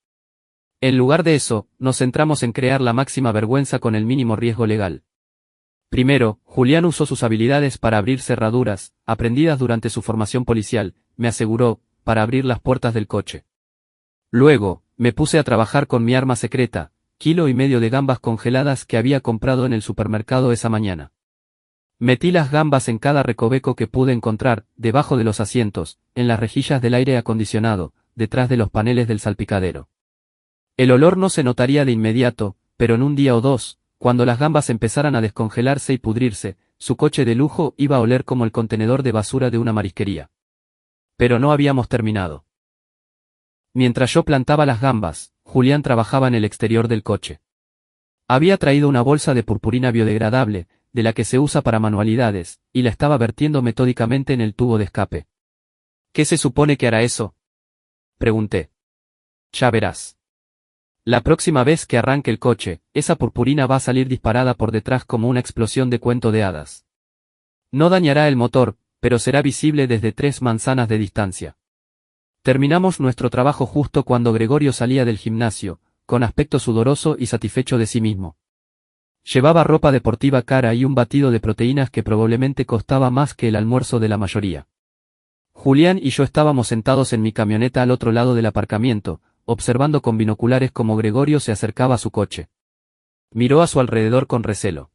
En lugar de eso, nos centramos en crear la máxima vergüenza con el mínimo riesgo legal. Primero, Julián usó sus habilidades para abrir cerraduras, aprendidas durante su formación policial, me aseguró, para abrir las puertas del coche. Luego, me puse a trabajar con mi arma secreta, 1,5 kilos de gambas congeladas que había comprado en el supermercado esa mañana. Metí las gambas en cada recoveco que pude encontrar, debajo de los asientos, en las rejillas del aire acondicionado, detrás de los paneles del salpicadero. El olor no se notaría de inmediato, pero en un día o dos, cuando las gambas empezaran a descongelarse y pudrirse, su coche de lujo iba a oler como el contenedor de basura de una marisquería. Pero no habíamos terminado. Mientras yo plantaba las gambas, Julián trabajaba en el exterior del coche. Había traído una bolsa de purpurina biodegradable, de la que se usa para manualidades, y la estaba vertiendo metódicamente en el tubo de escape. ¿Qué se supone que hará eso? Pregunté. Ya verás. La próxima vez que arranque el coche, esa purpurina va a salir disparada por detrás como una explosión de cuento de hadas. No dañará el motor, pero será visible desde 3 manzanas de distancia. Terminamos nuestro trabajo justo cuando Gregorio salía del gimnasio, con aspecto sudoroso y satisfecho de sí mismo. Llevaba ropa deportiva cara y un batido de proteínas que probablemente costaba más que el almuerzo de la mayoría. Julián y yo estábamos sentados en mi camioneta al otro lado del aparcamiento, observando con binoculares cómo Gregorio se acercaba a su coche. Miró a su alrededor con recelo.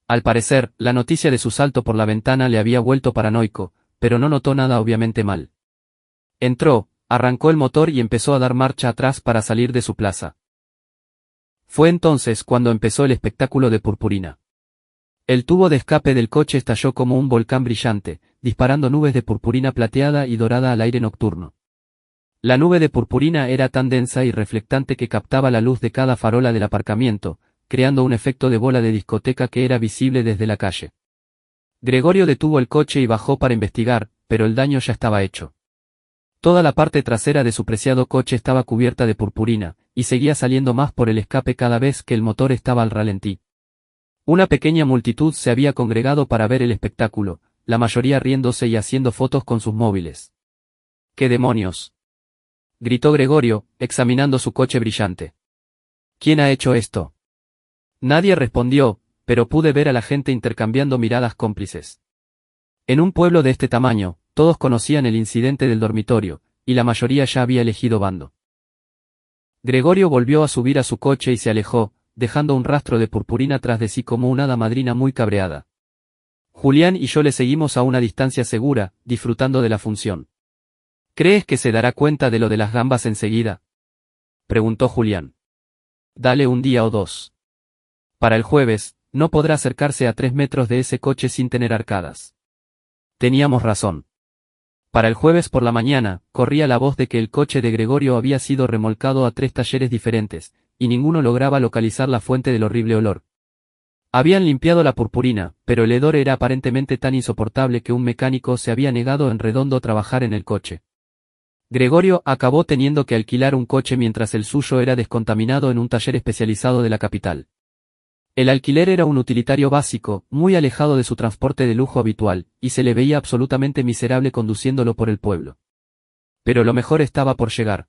Al parecer, la noticia de su salto por la ventana le había vuelto paranoico, pero no notó nada obviamente mal. Entró, arrancó el motor y empezó a dar marcha atrás para salir de su plaza. Fue entonces cuando empezó el espectáculo de purpurina. El tubo de escape del coche estalló como un volcán brillante, disparando nubes de purpurina plateada y dorada al aire nocturno. La nube de purpurina era tan densa y reflectante que captaba la luz de cada farola del aparcamiento, creando un efecto de bola de discoteca que era visible desde la calle. Gregorio detuvo el coche y bajó para investigar, pero el daño ya estaba hecho. Toda la parte trasera de su preciado coche estaba cubierta de purpurina, y seguía saliendo más por el escape cada vez que el motor estaba al ralentí. Una pequeña multitud se había congregado para ver el espectáculo, la mayoría riéndose y haciendo fotos con sus móviles. ¡Qué demonios!, gritó Gregorio, examinando su coche brillante. ¿Quién ha hecho esto? Nadie respondió, pero pude ver a la gente intercambiando miradas cómplices. En un pueblo de este tamaño, todos conocían el incidente del dormitorio, y la mayoría ya había elegido bando. Gregorio volvió a subir a su coche y se alejó, dejando un rastro de purpurina tras de sí como una hada madrina muy cabreada. Julián y yo le seguimos a una distancia segura, disfrutando de la función. ¿Crees que se dará cuenta de lo de las gambas enseguida?, preguntó Julián. Dale un día o dos. Para el jueves, no podrá acercarse a 3 metros de ese coche sin tener arcadas. Teníamos razón. Para el jueves por la mañana, corría la voz de que el coche de Gregorio había sido remolcado a 3 talleres diferentes, y ninguno lograba localizar la fuente del horrible olor. Habían limpiado la purpurina, pero el hedor era aparentemente tan insoportable que un mecánico se había negado en redondo a trabajar en el coche. Gregorio acabó teniendo que alquilar un coche mientras el suyo era descontaminado en un taller especializado de la capital. El alquiler era un utilitario básico, muy alejado de su transporte de lujo habitual, y se le veía absolutamente miserable conduciéndolo por el pueblo. Pero lo mejor estaba por llegar.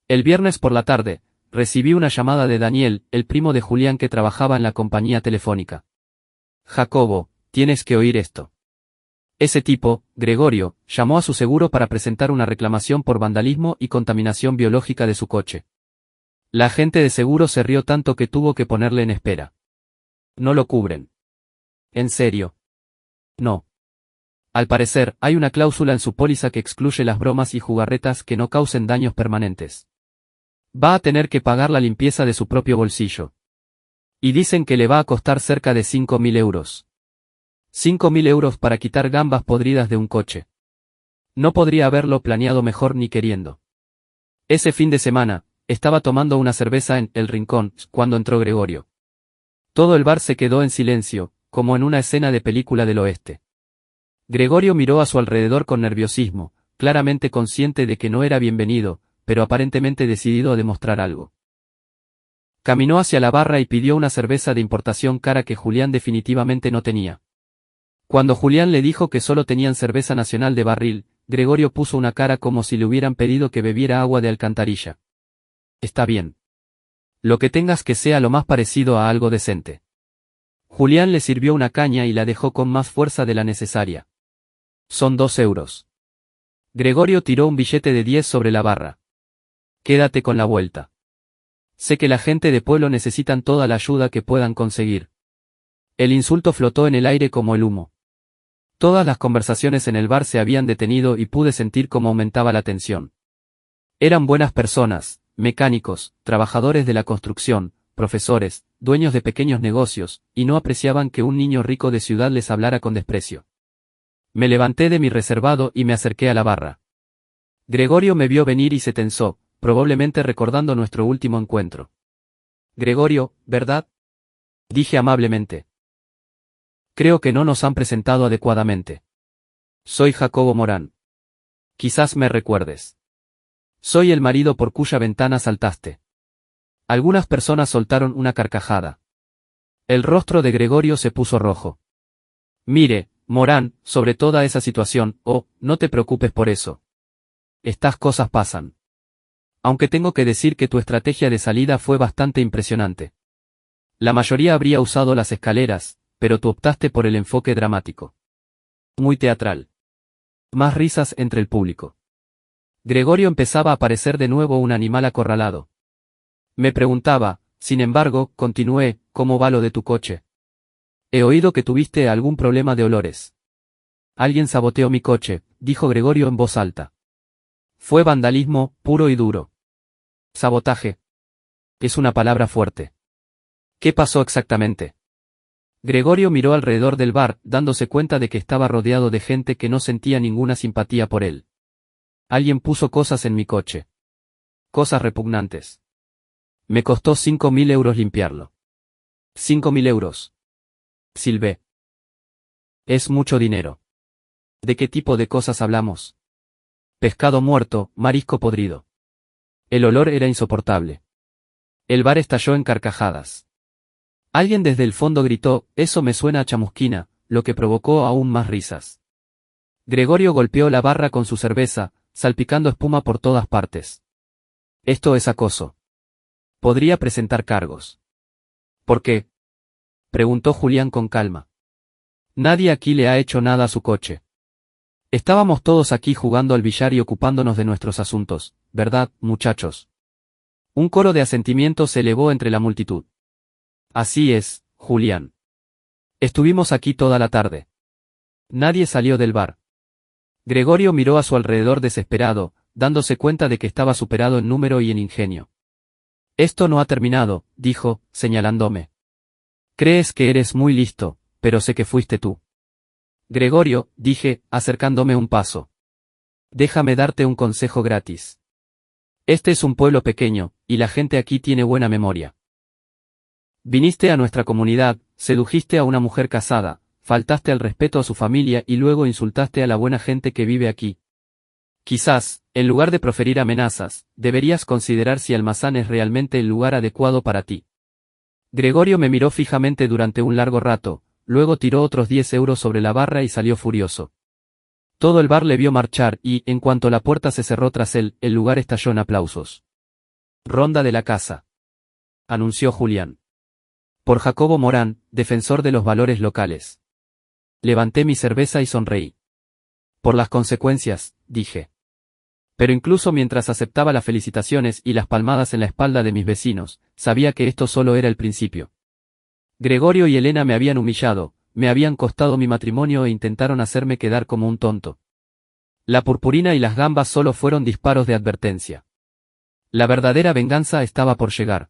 El viernes por la tarde, recibí una llamada de Daniel, el primo de Julián que trabajaba en la compañía telefónica. Jacobo, tienes que oír esto. Ese tipo, Gregorio, llamó a su seguro para presentar una reclamación por vandalismo y contaminación biológica de su coche. La agente de seguro se rió tanto que tuvo que ponerle en espera. No lo cubren. ¿En serio? No. Al parecer, hay una cláusula en su póliza que excluye las bromas y jugarretas que no causen daños permanentes. Va a tener que pagar la limpieza de su propio bolsillo. Y dicen que le va a costar cerca de 5.000 euros. 5.000 euros para quitar gambas podridas de un coche. No podría haberlo planeado mejor ni queriendo. Ese fin de semana, estaba tomando una cerveza en El Rincón, cuando entró Gregorio. Todo el bar se quedó en silencio, como en una escena de película del oeste. Gregorio miró a su alrededor con nerviosismo, claramente consciente de que no era bienvenido, pero aparentemente decidido a demostrar algo. Caminó hacia la barra y pidió una cerveza de importación cara que Julián definitivamente no tenía. Cuando Julián le dijo que solo tenían cerveza nacional de barril, Gregorio puso una cara como si le hubieran pedido que bebiera agua de alcantarilla. Está bien. Lo que tengas que sea lo más parecido a algo decente. Julián le sirvió una caña y la dejó con más fuerza de la necesaria. Son 2 euros. Gregorio tiró un billete de 10 sobre la barra. Quédate con la vuelta. Sé que la gente de pueblo necesitan toda la ayuda que puedan conseguir. El insulto flotó en el aire como el humo. Todas las conversaciones en el bar se habían detenido y pude sentir cómo aumentaba la tensión. Eran buenas personas, mecánicos, trabajadores de la construcción, profesores, dueños de pequeños negocios, y no apreciaban que un niño rico de ciudad les hablara con desprecio. Me levanté de mi reservado y me acerqué a la barra. Gregorio me vio venir y se tensó, probablemente recordando nuestro último encuentro. Gregorio, ¿verdad?, dije amablemente. Creo que no nos han presentado adecuadamente. Soy Jacobo Morán. Quizás me recuerdes. Soy el marido por cuya ventana saltaste. Algunas personas soltaron una carcajada. El rostro de Gregorio se puso rojo. Mire, Morán, sobre toda esa situación, no te preocupes por eso. Estas cosas pasan. Aunque tengo que decir que tu estrategia de salida fue bastante impresionante. La mayoría habría usado las escaleras, pero tú optaste por el enfoque dramático. Muy teatral. Más risas entre el público. Gregorio empezaba a parecer de nuevo un animal acorralado. Me preguntaba, sin embargo, continué, ¿cómo va lo de tu coche? He oído que tuviste algún problema de olores. Alguien saboteó mi coche, dijo Gregorio en voz alta. Fue vandalismo, puro y duro. Sabotaje. Es una palabra fuerte. ¿Qué pasó exactamente? Gregorio miró alrededor del bar, dándose cuenta de que estaba rodeado de gente que no sentía ninguna simpatía por él. Alguien puso cosas en mi coche. Cosas repugnantes. Me costó 5.000 euros limpiarlo. 5.000 euros. Silbé. Es mucho dinero. ¿De qué tipo de cosas hablamos? Pescado muerto, marisco podrido. El olor era insoportable. El bar estalló en carcajadas. Alguien desde el fondo gritó, eso me suena a chamusquina, lo que provocó aún más risas. Gregorio golpeó la barra con su cerveza, salpicando espuma por todas partes. Esto es acoso. Podría presentar cargos. ¿Por qué?, preguntó Julián con calma. Nadie aquí le ha hecho nada a su coche. Estábamos todos aquí jugando al billar y ocupándonos de nuestros asuntos, ¿verdad, muchachos? Un coro de asentimiento se elevó entre la multitud. Así es, Julián. Estuvimos aquí toda la tarde. Nadie salió del bar. Gregorio miró a su alrededor desesperado, dándose cuenta de que estaba superado en número y en ingenio. Esto no ha terminado, dijo, señalándome. Crees que eres muy listo, pero sé que fuiste tú. Gregorio, dije, acercándome un paso. Déjame darte un consejo gratis. Este es un pueblo pequeño, y la gente aquí tiene buena memoria. Viniste a nuestra comunidad, sedujiste a una mujer casada, faltaste al respeto a su familia y luego insultaste a la buena gente que vive aquí. Quizás, en lugar de proferir amenazas, deberías considerar si Almazán es realmente el lugar adecuado para ti. Gregorio me miró fijamente durante un largo rato, luego tiró otros 10 euros sobre la barra y salió furioso. Todo el bar le vio marchar y, en cuanto la puerta se cerró tras él, el lugar estalló en aplausos. Ronda de la casa. Anunció Julián. Por Jacobo Morán, defensor de los valores locales. Levanté mi cerveza y sonreí. Por las consecuencias, dije. Pero incluso mientras aceptaba las felicitaciones y las palmadas en la espalda de mis vecinos, sabía que esto solo era el principio. Gregorio y Elena me habían humillado, me habían costado mi matrimonio e intentaron hacerme quedar como un tonto. La purpurina y las gambas solo fueron disparos de advertencia. La verdadera venganza estaba por llegar.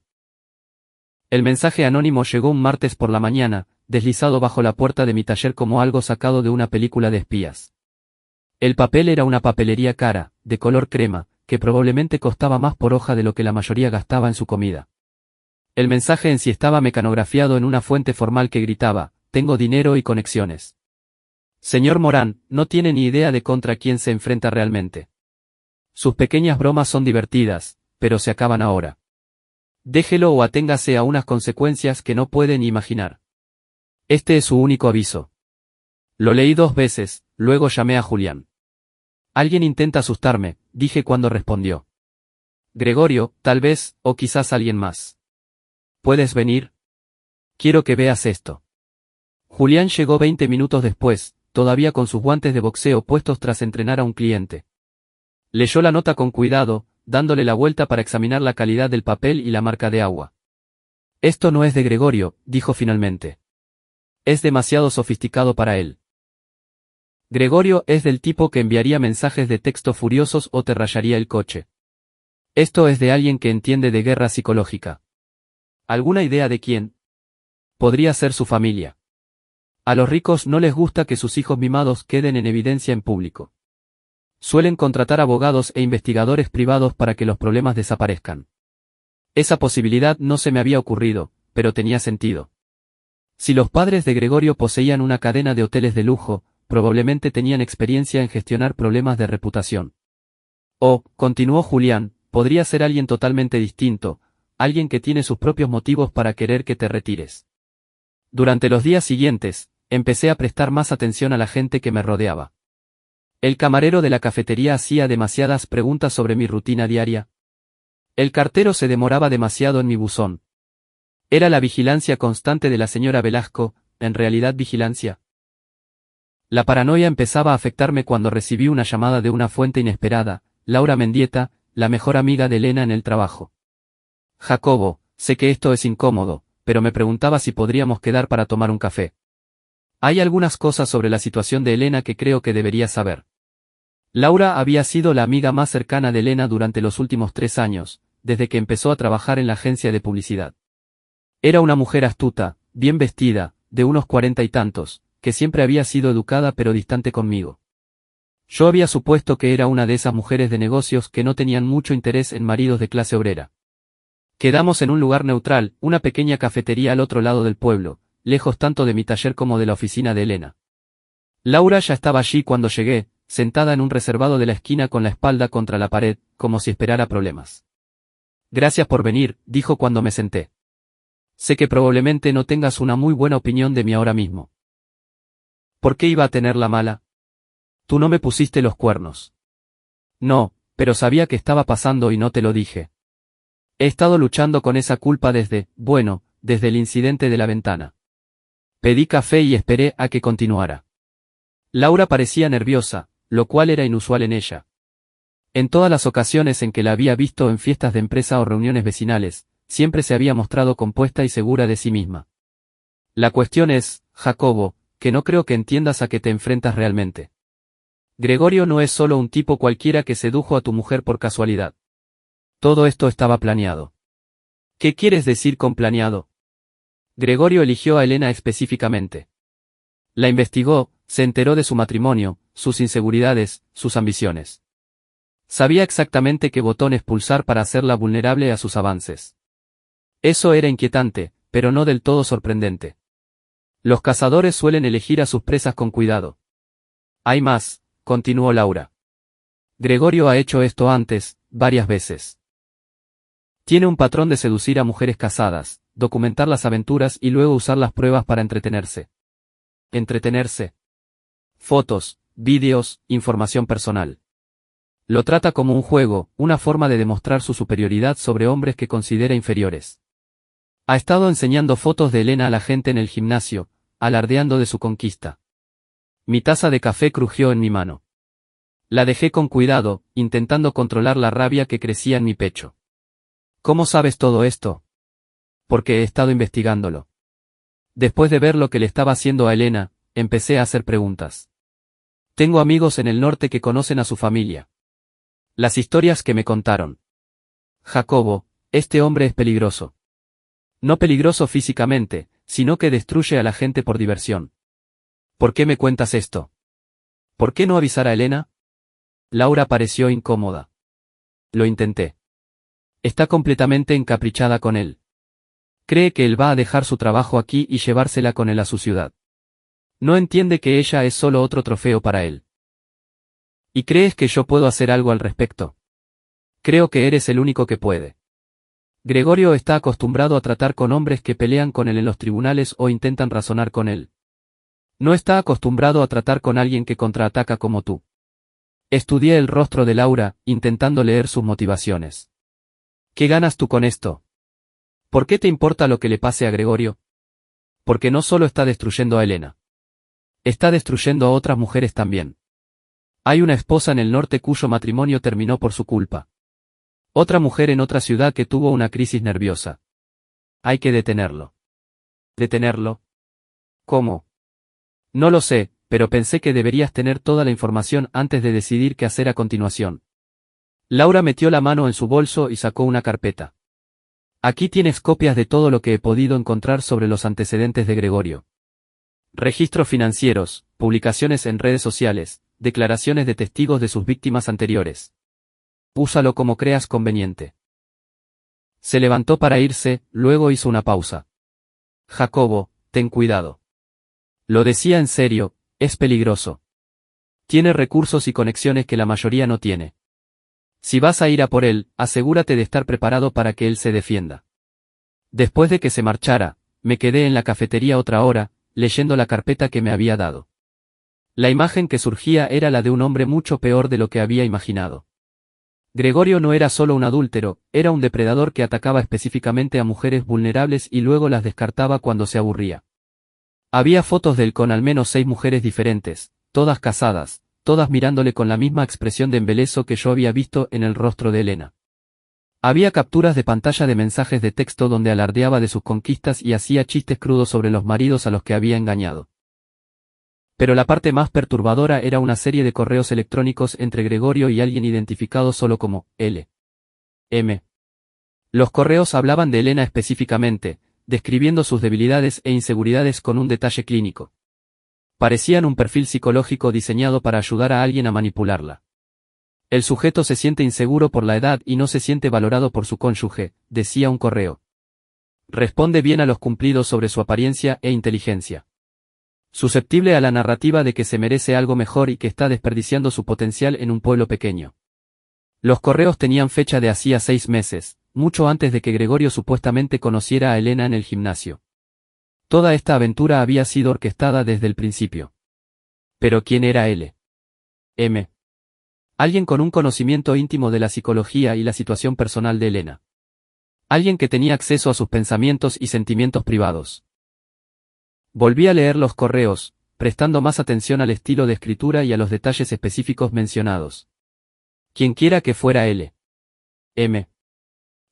El mensaje anónimo llegó un martes por la mañana, deslizado bajo la puerta de mi taller como algo sacado de una película de espías. El papel era una papelería cara, de color crema, que probablemente costaba más por hoja de lo que la mayoría gastaba en su comida. El mensaje en sí estaba mecanografiado en una fuente formal que gritaba: tengo dinero y conexiones. Señor Morán, no tiene ni idea de contra quién se enfrenta realmente. Sus pequeñas bromas son divertidas, pero se acaban ahora. Déjelo o aténgase a unas consecuencias que no puede ni imaginar. Este es su único aviso. Lo leí 2 veces, luego llamé a Julián. Alguien intenta asustarme, dije cuando respondió. Gregorio, tal vez, o quizás alguien más. ¿Puedes venir? Quiero que veas esto. Julián llegó 20 minutos después, todavía con sus guantes de boxeo puestos tras entrenar a un cliente. Leyó la nota con cuidado, dándole la vuelta para examinar la calidad del papel y la marca de agua. Esto no es de Gregorio, dijo finalmente. Es demasiado sofisticado para él. Gregorio es del tipo que enviaría mensajes de texto furiosos o te rayaría el coche. Esto es de alguien que entiende de guerra psicológica. ¿Alguna idea de quién? Podría ser su familia. A los ricos no les gusta que sus hijos mimados queden en evidencia en público. Suelen contratar abogados e investigadores privados para que los problemas desaparezcan. Esa posibilidad no se me había ocurrido, pero tenía sentido. Si los padres de Gregorio poseían una cadena de hoteles de lujo, probablemente tenían experiencia en gestionar problemas de reputación. O, continuó Julián, podría ser alguien totalmente distinto, alguien que tiene sus propios motivos para querer que te retires. Durante los días siguientes, empecé a prestar más atención a la gente que me rodeaba. El camarero de la cafetería hacía demasiadas preguntas sobre mi rutina diaria. El cartero se demoraba demasiado en mi buzón. Era la vigilancia constante de la señora Velasco, en realidad vigilancia. La paranoia empezaba a afectarme cuando recibí una llamada de una fuente inesperada, Laura Mendieta, la mejor amiga de Elena en el trabajo. Jacobo, sé que esto es incómodo, pero me preguntaba si podríamos quedar para tomar un café. Hay algunas cosas sobre la situación de Elena que creo que deberías saber. Laura había sido la amiga más cercana de Elena durante los últimos 3 años, desde que empezó a trabajar en la agencia de publicidad. Era una mujer astuta, bien vestida, de unos 40 y tantos, que siempre había sido educada pero distante conmigo. Yo había supuesto que era una de esas mujeres de negocios que no tenían mucho interés en maridos de clase obrera. Quedamos en un lugar neutral, una pequeña cafetería al otro lado del pueblo, lejos tanto de mi taller como de la oficina de Elena. Laura ya estaba allí cuando llegué, sentada en un reservado de la esquina con la espalda contra la pared, como si esperara problemas. Gracias por venir, dijo cuando me senté. Sé que probablemente no tengas una muy buena opinión de mí ahora mismo. ¿Por qué iba a tener la mala? Tú no me pusiste los cuernos. No, pero sabía que estaba pasando y no te lo dije. He estado luchando con esa culpa desde el incidente de la ventana. Pedí café y esperé a que continuara. Laura parecía nerviosa, lo cual era inusual en ella. En todas las ocasiones en que la había visto en fiestas de empresa o reuniones vecinales, siempre se había mostrado compuesta y segura de sí misma. La cuestión es, Jacobo, que no creo que entiendas a qué te enfrentas realmente. Gregorio no es solo un tipo cualquiera que sedujo a tu mujer por casualidad. Todo esto estaba planeado. ¿Qué quieres decir con planeado? Gregorio eligió a Elena específicamente. La investigó, se enteró de su matrimonio, sus inseguridades, sus ambiciones. Sabía exactamente qué botones pulsar para hacerla vulnerable a sus avances. Eso era inquietante, pero no del todo sorprendente. Los cazadores suelen elegir a sus presas con cuidado. Hay más, continuó Laura. Gregorio ha hecho esto antes, varias veces. Tiene un patrón de seducir a mujeres casadas, documentar las aventuras y luego usar las pruebas para entretenerse. Entretenerse. Fotos, vídeos, información personal. Lo trata como un juego, una forma de demostrar su superioridad sobre hombres que considera inferiores. Ha estado enseñando fotos de Elena a la gente en el gimnasio, alardeando de su conquista. Mi taza de café crujió en mi mano. La dejé con cuidado, intentando controlar la rabia que crecía en mi pecho. ¿Cómo sabes todo esto? Porque he estado investigándolo. Después de ver lo que le estaba haciendo a Elena, empecé a hacer preguntas. Tengo amigos en el norte que conocen a su familia. Las historias que me contaron. Jacobo, este hombre es peligroso. No peligroso físicamente, sino que destruye a la gente por diversión. ¿Por qué me cuentas esto? ¿Por qué no avisar a Elena? Laura pareció incómoda. Lo intenté. Está completamente encaprichada con él. Cree que él va a dejar su trabajo aquí y llevársela con él a su ciudad. No entiende que ella es solo otro trofeo para él. ¿Y crees que yo puedo hacer algo al respecto? Creo que eres el único que puede. Gregorio está acostumbrado a tratar con hombres que pelean con él en los tribunales o intentan razonar con él. No está acostumbrado a tratar con alguien que contraataca como tú. Estudié el rostro de Laura, intentando leer sus motivaciones. ¿Qué ganas tú con esto? ¿Por qué te importa lo que le pase a Gregorio? Porque no solo está destruyendo a Elena. Está destruyendo a otras mujeres también. Hay una esposa en el norte cuyo matrimonio terminó por su culpa. Otra mujer en otra ciudad que tuvo una crisis nerviosa. Hay que detenerlo. ¿Detenerlo? ¿Cómo? No lo sé, pero pensé que deberías tener toda la información antes de decidir qué hacer a continuación. Laura metió la mano en su bolso y sacó una carpeta. Aquí tienes copias de todo lo que he podido encontrar sobre los antecedentes de Gregorio. Registros financieros, publicaciones en redes sociales, declaraciones de testigos de sus víctimas anteriores. Úsalo como creas conveniente. Se levantó para irse, luego hizo una pausa. Jacobo, ten cuidado. Lo decía en serio, es peligroso. Tiene recursos y conexiones que la mayoría no tiene. Si vas a ir a por él, asegúrate de estar preparado para que él se defienda. Después de que se marchara, me quedé en la cafetería otra hora, leyendo la carpeta que me había dado. La imagen que surgía era la de un hombre mucho peor de lo que había imaginado. Gregorio no era solo un adúltero, era un depredador que atacaba específicamente a mujeres vulnerables y luego las descartaba cuando se aburría. Había fotos de él con al menos 6 mujeres diferentes, todas casadas, todas mirándole con la misma expresión de embeleso que yo había visto en el rostro de Elena. Había capturas de pantalla de mensajes de texto donde alardeaba de sus conquistas y hacía chistes crudos sobre los maridos a los que había engañado. Pero la parte más perturbadora era una serie de correos electrónicos entre Gregorio y alguien identificado solo como L.M. Los correos hablaban de Elena específicamente, describiendo sus debilidades e inseguridades con un detalle clínico. Parecían un perfil psicológico diseñado para ayudar a alguien a manipularla. El sujeto se siente inseguro por la edad y no se siente valorado por su cónyuge, decía un correo. Responde bien a los cumplidos sobre su apariencia e inteligencia. Susceptible a la narrativa de que se merece algo mejor y que está desperdiciando su potencial en un pueblo pequeño. Los correos tenían fecha de hacía 6 meses, mucho antes de que Gregorio supuestamente conociera a Elena en el gimnasio. Toda esta aventura había sido orquestada desde el principio. Pero ¿quién era L.M.? Alguien con un conocimiento íntimo de la psicología y la situación personal de Elena. Alguien que tenía acceso a sus pensamientos y sentimientos privados. Volví a leer los correos, prestando más atención al estilo de escritura y a los detalles específicos mencionados. Quienquiera que fuera L. M.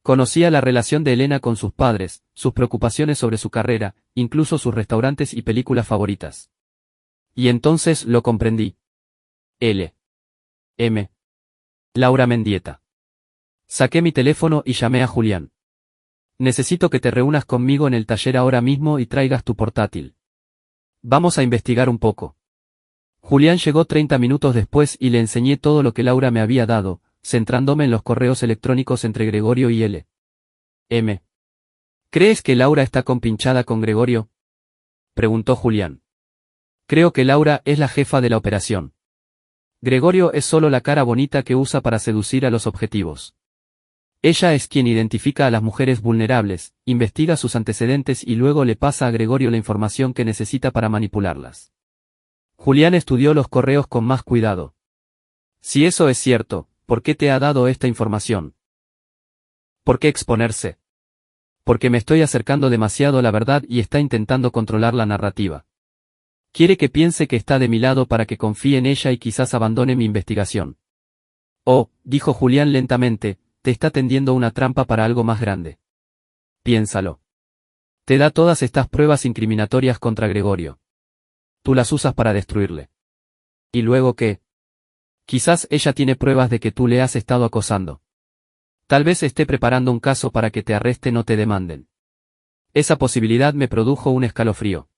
Conocía la relación de Elena con sus padres, sus preocupaciones sobre su carrera, incluso sus restaurantes y películas favoritas. Y entonces lo comprendí. L. M. Laura Mendieta. Saqué mi teléfono y llamé a Julián. Necesito que te reúnas conmigo en el taller ahora mismo y traigas tu portátil. Vamos a investigar un poco. Julián llegó 30 minutos después y le enseñé todo lo que Laura me había dado, centrándome en los correos electrónicos entre Gregorio y L. M. ¿Crees que Laura está compinchada con Gregorio? Preguntó Julián. Creo que Laura es la jefa de la operación. Gregorio es solo la cara bonita que usa para seducir a los objetivos. Ella es quien identifica a las mujeres vulnerables, investiga sus antecedentes y luego le pasa a Gregorio la información que necesita para manipularlas. Julián estudió los correos con más cuidado. Si eso es cierto, ¿por qué te ha dado esta información? ¿Por qué exponerse? Porque me estoy acercando demasiado a la verdad y está intentando controlar la narrativa. Quiere que piense que está de mi lado para que confíe en ella y quizás abandone mi investigación. Oh, dijo Julián lentamente, te está tendiendo una trampa para algo más grande. Piénsalo. Te da todas estas pruebas incriminatorias contra Gregorio. Tú las usas para destruirle. ¿Y luego qué? Quizás ella tiene pruebas de que tú le has estado acosando. Tal vez esté preparando un caso para que te arresten o te demanden. Esa posibilidad me produjo un escalofrío.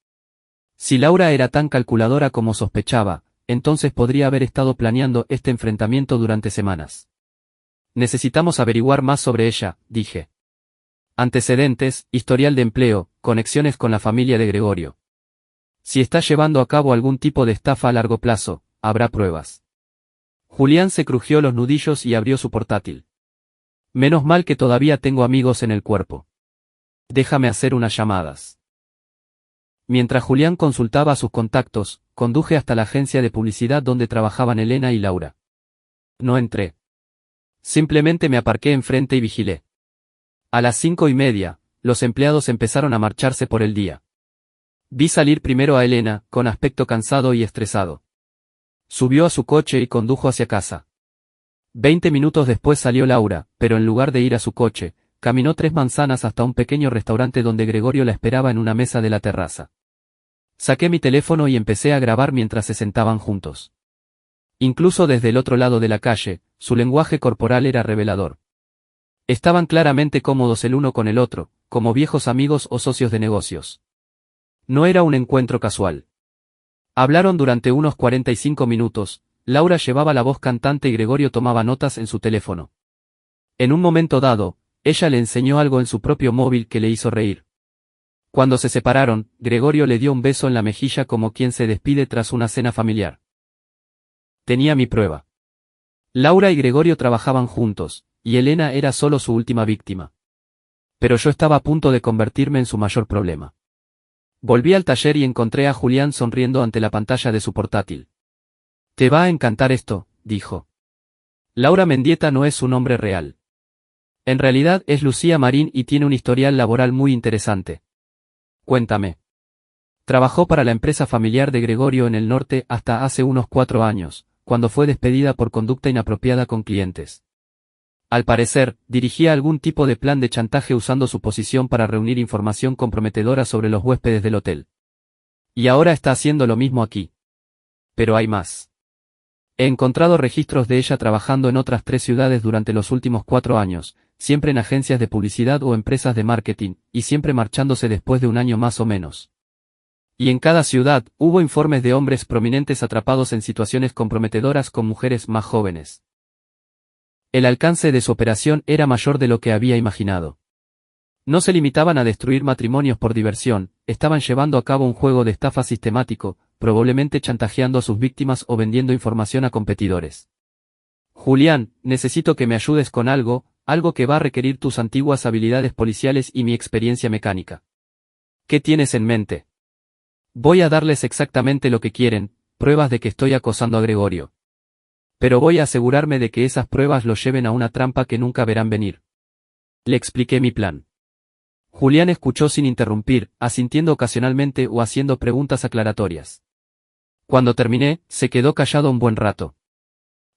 Si Laura era tan calculadora como sospechaba, entonces podría haber estado planeando este enfrentamiento durante semanas. Necesitamos averiguar más sobre ella, dije. Antecedentes, historial de empleo, conexiones con la familia de Gregorio. Si está llevando a cabo algún tipo de estafa a largo plazo, habrá pruebas. Julián se crujió los nudillos y abrió su portátil. Menos mal que todavía tengo amigos en el cuerpo. Déjame hacer unas llamadas. Mientras Julián consultaba a sus contactos, conduje hasta la agencia de publicidad donde trabajaban Elena y Laura. No entré. Simplemente me aparqué enfrente y vigilé. A las 5:30, los empleados empezaron a marcharse por el día. Vi salir primero a Elena, con aspecto cansado y estresado. Subió a su coche y condujo hacia casa. 20 minutos después salió Laura, pero en lugar de ir a su coche, caminó 3 manzanas hasta un pequeño restaurante donde Gregorio la esperaba en una mesa de la terraza. Saqué mi teléfono y empecé a grabar mientras se sentaban juntos. Incluso desde el otro lado de la calle, su lenguaje corporal era revelador. Estaban claramente cómodos el uno con el otro, como viejos amigos o socios de negocios. No era un encuentro casual. Hablaron durante unos 45 minutos, Laura llevaba la voz cantante y Gregorio tomaba notas en su teléfono. En un momento dado, ella le enseñó algo en su propio móvil que le hizo reír. Cuando se separaron, Gregorio le dio un beso en la mejilla como quien se despide tras una cena familiar. Tenía mi prueba. Laura y Gregorio trabajaban juntos, y Elena era solo su última víctima. Pero yo estaba a punto de convertirme en su mayor problema. Volví al taller y encontré a Julián sonriendo ante la pantalla de su portátil. Te va a encantar esto, dijo. Laura Mendieta no es su nombre real. En realidad es Lucía Marín y tiene un historial laboral muy interesante. Cuéntame. Trabajó para la empresa familiar de Gregorio en el norte hasta hace unos 4 años, cuando fue despedida por conducta inapropiada con clientes. Al parecer, dirigía algún tipo de plan de chantaje usando su posición para reunir información comprometedora sobre los huéspedes del hotel. Y ahora está haciendo lo mismo aquí. Pero hay más. He encontrado registros de ella trabajando en otras 3 ciudades durante los últimos 4 años, siempre en agencias de publicidad o empresas de marketing, y siempre marchándose después de un año más o menos. Y en cada ciudad, hubo informes de hombres prominentes atrapados en situaciones comprometedoras con mujeres más jóvenes. El alcance de su operación era mayor de lo que había imaginado. No se limitaban a destruir matrimonios por diversión, estaban llevando a cabo un juego de estafa sistemático, probablemente chantajeando a sus víctimas o vendiendo información a competidores. Julián, necesito que me ayudes con algo que va a requerir tus antiguas habilidades policiales y mi experiencia mecánica. ¿Qué tienes en mente? Voy a darles exactamente lo que quieren, pruebas de que estoy acosando a Gregorio. Pero voy a asegurarme de que esas pruebas lo lleven a una trampa que nunca verán venir. Le expliqué mi plan. Julián escuchó sin interrumpir, asintiendo ocasionalmente o haciendo preguntas aclaratorias. Cuando terminé, se quedó callado un buen rato.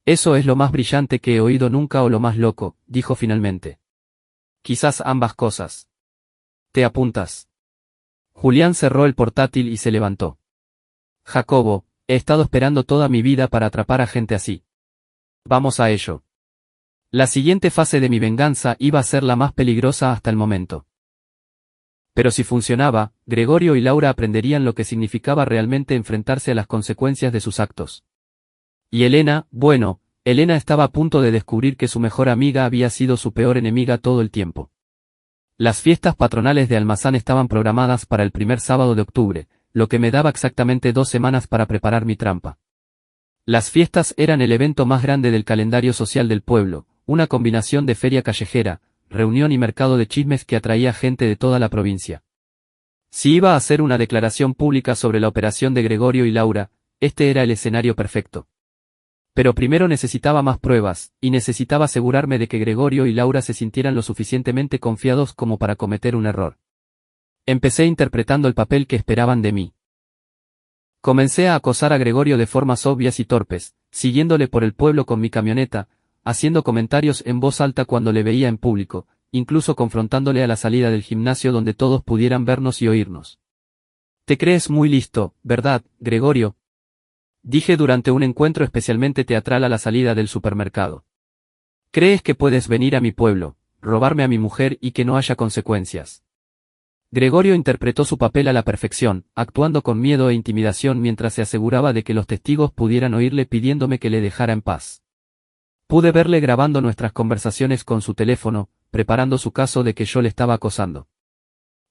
Eso es lo más brillante que he oído nunca o lo más loco, dijo finalmente. Quizás ambas cosas. ¿Te apuntas? Julián cerró el portátil y se levantó. Jacobo, he estado esperando toda mi vida para atrapar a gente así. Vamos a ello. La siguiente fase de mi venganza iba a ser la más peligrosa hasta el momento. Pero si funcionaba, Gregorio y Laura aprenderían lo que significaba realmente enfrentarse a las consecuencias de sus actos. Y Elena, bueno, Elena estaba a punto de descubrir que su mejor amiga había sido su peor enemiga todo el tiempo. Las fiestas patronales de Almazán estaban programadas para el primer sábado de octubre, lo que me daba exactamente 2 semanas para preparar mi trampa. Las fiestas eran el evento más grande del calendario social del pueblo, una combinación de feria callejera, reunión y mercado de chismes que atraía gente de toda la provincia. Si iba a hacer una declaración pública sobre la operación de Gregorio y Laura, este era el escenario perfecto. Pero primero necesitaba más pruebas, y necesitaba asegurarme de que Gregorio y Laura se sintieran lo suficientemente confiados como para cometer un error. Empecé interpretando el papel que esperaban de mí. Comencé a acosar a Gregorio de formas obvias y torpes, siguiéndole por el pueblo con mi camioneta, haciendo comentarios en voz alta cuando le veía en público, incluso confrontándole a la salida del gimnasio donde todos pudieran vernos y oírnos. Te crees muy listo, ¿verdad, Gregorio? Dije durante un encuentro especialmente teatral a la salida del supermercado. ¿Crees que puedes venir a mi pueblo, robarme a mi mujer y que no haya consecuencias? Gregorio interpretó su papel a la perfección, actuando con miedo e intimidación mientras se aseguraba de que los testigos pudieran oírle pidiéndome que le dejara en paz. Pude verle grabando nuestras conversaciones con su teléfono, preparando su caso de que yo le estaba acosando.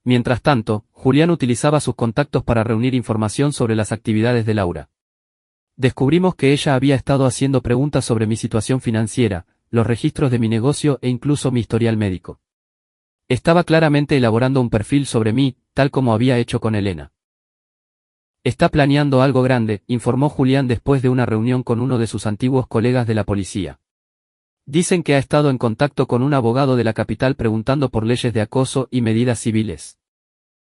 Mientras tanto, Julián utilizaba sus contactos para reunir información sobre las actividades de Laura. Descubrimos que ella había estado haciendo preguntas sobre mi situación financiera, los registros de mi negocio e incluso mi historial médico. Estaba claramente elaborando un perfil sobre mí, tal como había hecho con Elena. Está planeando algo grande, informó Julián después de una reunión con uno de sus antiguos colegas de la policía. Dicen que ha estado en contacto con un abogado de la capital preguntando por leyes de acoso y medidas civiles.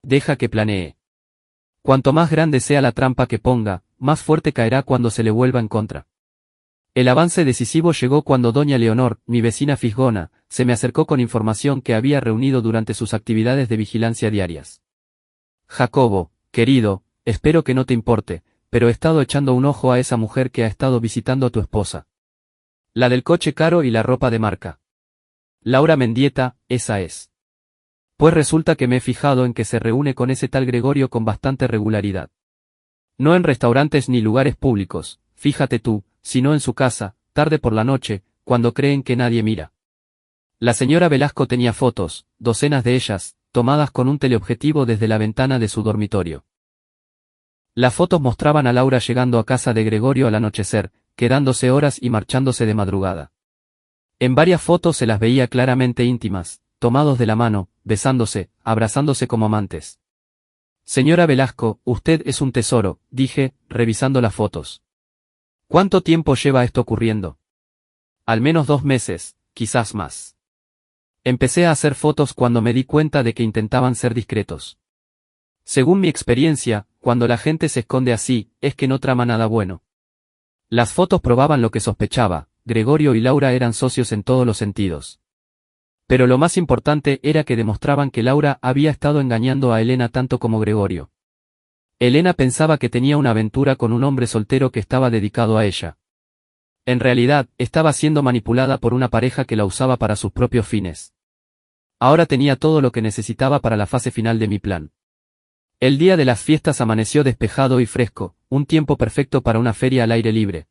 Deja que planee. Cuanto más grande sea la trampa que ponga, más fuerte caerá cuando se le vuelva en contra. El avance decisivo llegó cuando doña Leonor, mi vecina fisgona, se me acercó con información que había reunido durante sus actividades de vigilancia diarias. Jacobo, querido, espero que no te importe, pero he estado echando un ojo a esa mujer que ha estado visitando a tu esposa. La del coche caro y la ropa de marca. Laura Mendieta, esa es. Pues resulta que me he fijado en que se reúne con ese tal Gregorio con bastante regularidad. No en restaurantes ni lugares públicos, fíjate tú, sino en su casa, tarde por la noche, cuando creen que nadie mira. La señora Velasco tenía fotos, docenas de ellas, tomadas con un teleobjetivo desde la ventana de su dormitorio. Las fotos mostraban a Laura llegando a casa de Gregorio al anochecer, quedándose horas y marchándose de madrugada. En varias fotos se las veía claramente íntimas, tomados de la mano, besándose, abrazándose como amantes. Señora Velasco, usted es un tesoro, dije, revisando las fotos. ¿Cuánto tiempo lleva esto ocurriendo? Al menos 2 meses, quizás más. Empecé a hacer fotos cuando me di cuenta de que intentaban ser discretos. Según mi experiencia, cuando la gente se esconde así, es que no trama nada bueno. Las fotos probaban lo que sospechaba, Gregorio y Laura eran socios en todos los sentidos. Pero lo más importante era que demostraban que Laura había estado engañando a Elena tanto como Gregorio. Elena pensaba que tenía una aventura con un hombre soltero que estaba dedicado a ella. En realidad, estaba siendo manipulada por una pareja que la usaba para sus propios fines. Ahora tenía todo lo que necesitaba para la fase final de mi plan. El día de las fiestas amaneció despejado y fresco, un tiempo perfecto para una feria al aire libre.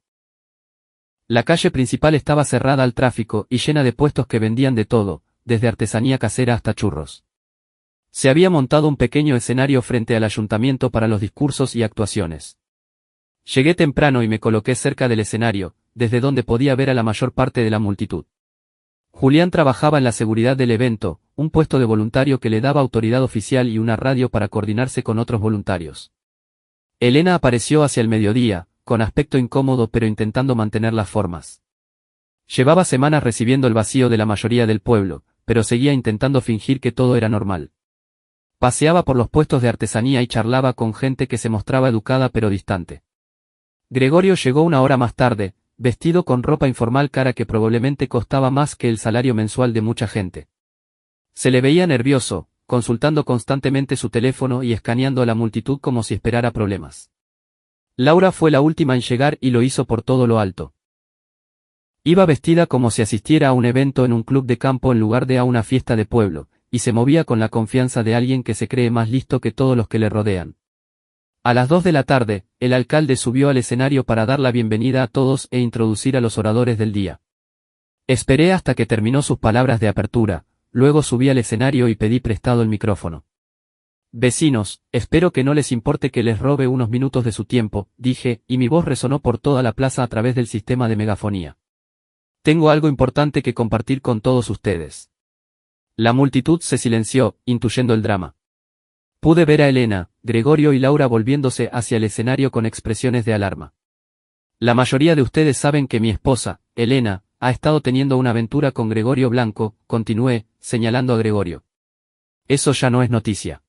La calle principal estaba cerrada al tráfico y llena de puestos que vendían de todo, desde artesanía casera hasta churros. Se había montado un pequeño escenario frente al ayuntamiento para los discursos y actuaciones. Llegué temprano y me coloqué cerca del escenario, desde donde podía ver a la mayor parte de la multitud. Julián trabajaba en la seguridad del evento, un puesto de voluntario que le daba autoridad oficial y una radio para coordinarse con otros voluntarios. Elena apareció hacia el mediodía, con aspecto incómodo pero intentando mantener las formas. Llevaba semanas recibiendo el vacío de la mayoría del pueblo, pero seguía intentando fingir que todo era normal. Paseaba por los puestos de artesanía y charlaba con gente que se mostraba educada pero distante. Gregorio llegó una hora más tarde, vestido con ropa informal cara que probablemente costaba más que el salario mensual de mucha gente. Se le veía nervioso, consultando constantemente su teléfono y escaneando a la multitud como si esperara problemas. Laura fue la última en llegar y lo hizo por todo lo alto. Iba vestida como si asistiera a un evento en un club de campo en lugar de a una fiesta de pueblo, y se movía con la confianza de alguien que se cree más listo que todos los que le rodean. A las 2 de la tarde, el alcalde subió al escenario para dar la bienvenida a todos e introducir a los oradores del día. Esperé hasta que terminó sus palabras de apertura, luego subí al escenario y pedí prestado el micrófono. Vecinos, espero que no les importe que les robe unos minutos de su tiempo, dije, y mi voz resonó por toda la plaza a través del sistema de megafonía. Tengo algo importante que compartir con todos ustedes. La multitud se silenció, intuyendo el drama. Pude ver a Elena, Gregorio y Laura volviéndose hacia el escenario con expresiones de alarma. La mayoría de ustedes saben que mi esposa, Elena, ha estado teniendo una aventura con Gregorio Blanco, continué, señalando a Gregorio. Eso ya no es noticia.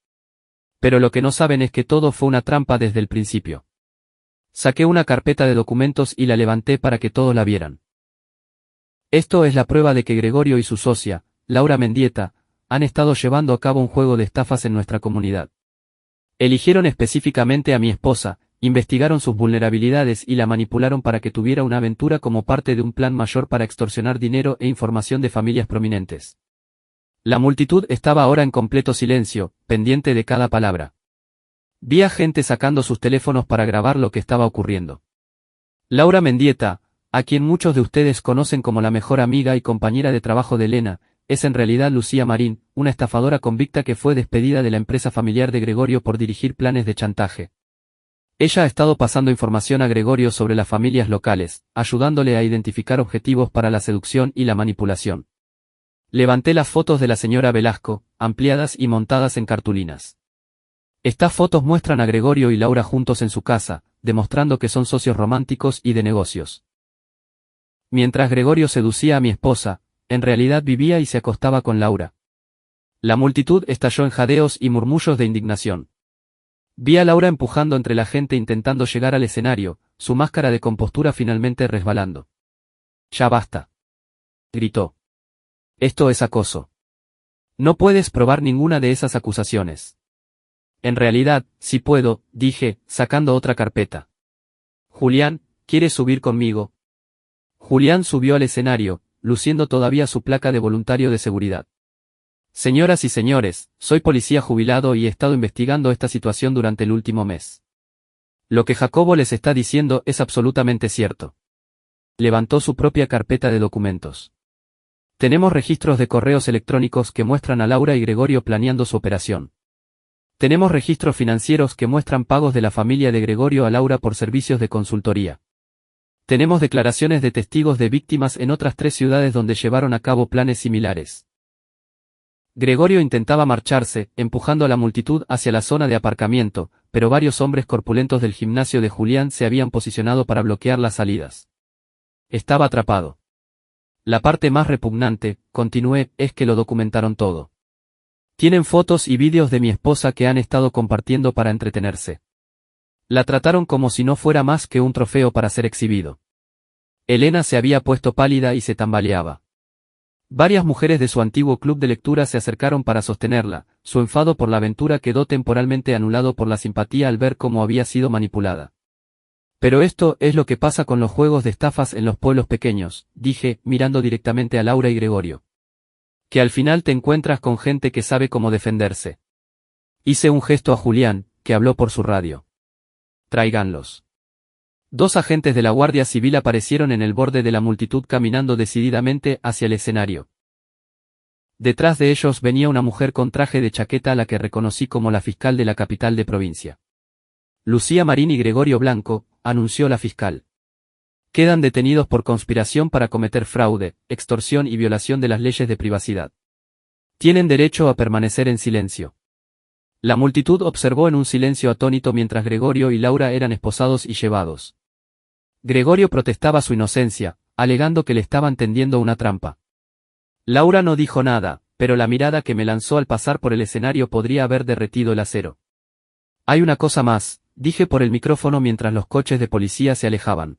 Pero lo que no saben es que todo fue una trampa desde el principio. Saqué una carpeta de documentos y la levanté para que todos la vieran. Esto es la prueba de que Gregorio y su socia, Laura Mendieta, han estado llevando a cabo un juego de estafas en nuestra comunidad. Eligieron específicamente a mi esposa, investigaron sus vulnerabilidades y la manipularon para que tuviera una aventura como parte de un plan mayor para extorsionar dinero e información de familias prominentes. La multitud estaba ahora en completo silencio, pendiente de cada palabra. Vi a gente sacando sus teléfonos para grabar lo que estaba ocurriendo. Laura Mendieta, a quien muchos de ustedes conocen como la mejor amiga y compañera de trabajo de Elena, es en realidad Lucía Marín, una estafadora convicta que fue despedida de la empresa familiar de Gregorio por dirigir planes de chantaje. Ella ha estado pasando información a Gregorio sobre las familias locales, ayudándole a identificar objetivos para la seducción y la manipulación. Levanté las fotos de la señora Velasco, ampliadas y montadas en cartulinas. Estas fotos muestran a Gregorio y Laura juntos en su casa, demostrando que son socios románticos y de negocios. Mientras Gregorio seducía a mi esposa, en realidad vivía y se acostaba con Laura. La multitud estalló en jadeos y murmullos de indignación. Vi a Laura empujando entre la gente intentando llegar al escenario, su máscara de compostura finalmente resbalando. «Ya basta», gritó. «Esto es acoso. No puedes probar ninguna de esas acusaciones». «En realidad, sí puedo», dije, sacando otra carpeta. «Julián, ¿quieres subir conmigo?» Julián subió al escenario, luciendo todavía su placa de voluntario de seguridad. «Señoras y señores, soy policía jubilado y he estado investigando esta situación durante el último mes. Lo que Jacobo les está diciendo es absolutamente cierto». Levantó su propia carpeta de documentos. «Tenemos registros de correos electrónicos que muestran a Laura y Gregorio planeando su operación. Tenemos registros financieros que muestran pagos de la familia de Gregorio a Laura por servicios de consultoría. Tenemos declaraciones de testigos de víctimas en otras 3 ciudades donde llevaron a cabo planes similares». Gregorio intentaba marcharse, empujando a la multitud hacia la zona de aparcamiento, pero varios hombres corpulentos del gimnasio de Julián se habían posicionado para bloquear las salidas. Estaba atrapado. La parte más repugnante, continué, es que lo documentaron todo. Tienen fotos y vídeos de mi esposa que han estado compartiendo para entretenerse. La trataron como si no fuera más que un trofeo para ser exhibido. Elena se había puesto pálida y se tambaleaba. Varias mujeres de su antiguo club de lectura se acercaron para sostenerla, su enfado por la aventura quedó temporalmente anulado por la simpatía al ver cómo había sido manipulada. «Pero esto es lo que pasa con los juegos de estafas en los pueblos pequeños», dije, mirando directamente a Laura y Gregorio. «Que al final te encuentras con gente que sabe cómo defenderse». Hice un gesto a Julián, que habló por su radio. «Tráiganlos». 2 agentes de la Guardia Civil aparecieron en el borde de la multitud caminando decididamente hacia el escenario. Detrás de ellos venía una mujer con traje de chaqueta a la que reconocí como la fiscal de la capital de provincia. «Lucía Marín y Gregorio Blanco», anunció la fiscal. «Quedan detenidos por conspiración para cometer fraude, extorsión y violación de las leyes de privacidad. Tienen derecho a permanecer en silencio». La multitud observó en un silencio atónito mientras Gregorio y Laura eran esposados y llevados. Gregorio protestaba su inocencia, alegando que le estaban tendiendo una trampa. Laura no dijo nada, pero la mirada que me lanzó al pasar por el escenario podría haber derretido el acero. «Hay una cosa más», dije por el micrófono mientras los coches de policía se alejaban.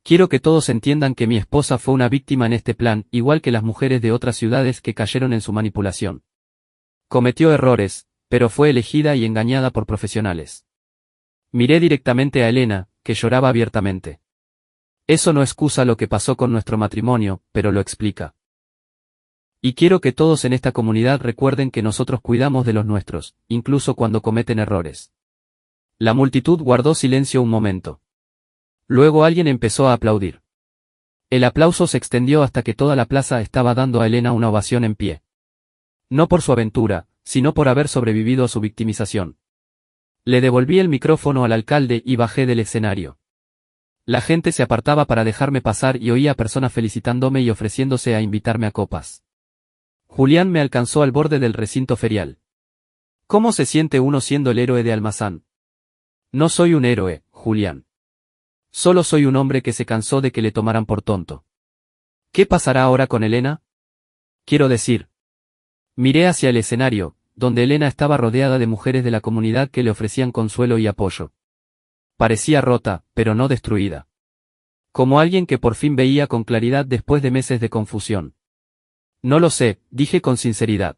Quiero que todos entiendan que mi esposa fue una víctima en este plan, igual que las mujeres de otras ciudades que cayeron en su manipulación. Cometió errores, pero fue elegida y engañada por profesionales. Miré directamente a Elena, que lloraba abiertamente. Eso no excusa lo que pasó con nuestro matrimonio, pero lo explica. Y quiero que todos en esta comunidad recuerden que nosotros cuidamos de los nuestros, incluso cuando cometen errores. La multitud guardó silencio un momento. Luego alguien empezó a aplaudir. El aplauso se extendió hasta que toda la plaza estaba dando a Elena una ovación en pie. No por su aventura, sino por haber sobrevivido a su victimización. Le devolví el micrófono al alcalde y bajé del escenario. La gente se apartaba para dejarme pasar y oía a personas felicitándome y ofreciéndose a invitarme a copas. Julián me alcanzó al borde del recinto ferial. ¿Cómo se siente uno siendo el héroe de Almazán? No soy un héroe, Julián. Solo soy un hombre que se cansó de que le tomaran por tonto. ¿Qué pasará ahora con Elena? Quiero decir. Miré hacia el escenario, donde Elena estaba rodeada de mujeres de la comunidad que le ofrecían consuelo y apoyo. Parecía rota, pero no destruida. Como alguien que por fin veía con claridad después de meses de confusión. No lo sé, dije con sinceridad.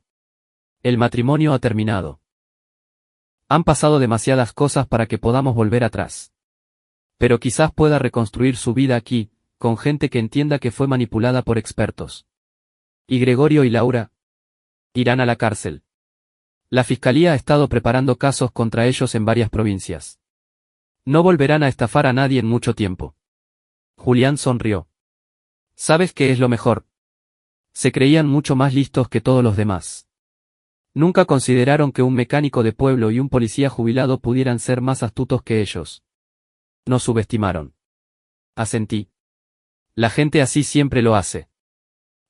El matrimonio ha terminado. Han pasado demasiadas cosas para que podamos volver atrás. Pero quizás pueda reconstruir su vida aquí, con gente que entienda que fue manipulada por expertos. ¿Y Gregorio y Laura? Irán a la cárcel. La fiscalía ha estado preparando casos contra ellos en varias provincias. No volverán a estafar a nadie en mucho tiempo. Julián sonrió. ¿Sabes qué es lo mejor? Se creían mucho más listos que todos los demás. Nunca consideraron que un mecánico de pueblo y un policía jubilado pudieran ser más astutos que ellos. Nos subestimaron. Asentí. La gente así siempre lo hace.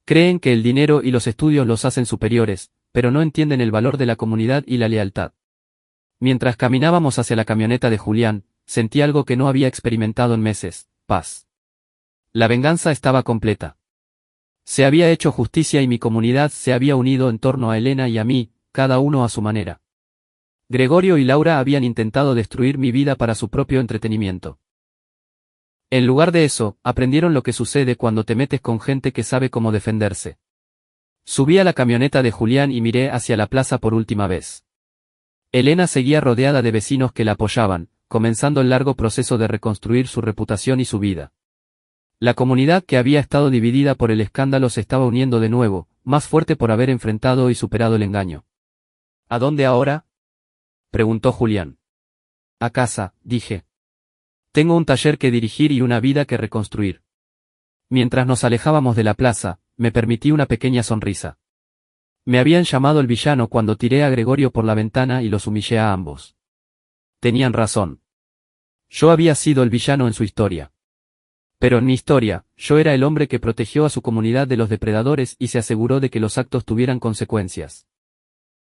Creen que el dinero y los estudios los hacen superiores, pero no entienden el valor de la comunidad y la lealtad. Mientras caminábamos hacia la camioneta de Julián, sentí algo que no había experimentado en meses: paz. La venganza estaba completa. Se había hecho justicia y mi comunidad se había unido en torno a Elena y a mí, cada uno a su manera. Gregorio y Laura habían intentado destruir mi vida para su propio entretenimiento. En lugar de eso, aprendieron lo que sucede cuando te metes con gente que sabe cómo defenderse. Subí a la camioneta de Julián y miré hacia la plaza por última vez. Elena seguía rodeada de vecinos que la apoyaban, comenzando el largo proceso de reconstruir su reputación y su vida. La comunidad que había estado dividida por el escándalo se estaba uniendo de nuevo, más fuerte por haber enfrentado y superado el engaño. ¿A dónde ahora?, preguntó Julián. A casa, dije. Tengo un taller que dirigir y una vida que reconstruir. Mientras nos alejábamos de la plaza, me permití una pequeña sonrisa. Me habían llamado el villano cuando tiré a Gregorio por la ventana y los humillé a ambos. Tenían razón. Yo había sido el villano en su historia. Pero en mi historia, yo era el hombre que protegió a su comunidad de los depredadores y se aseguró de que los actos tuvieran consecuencias.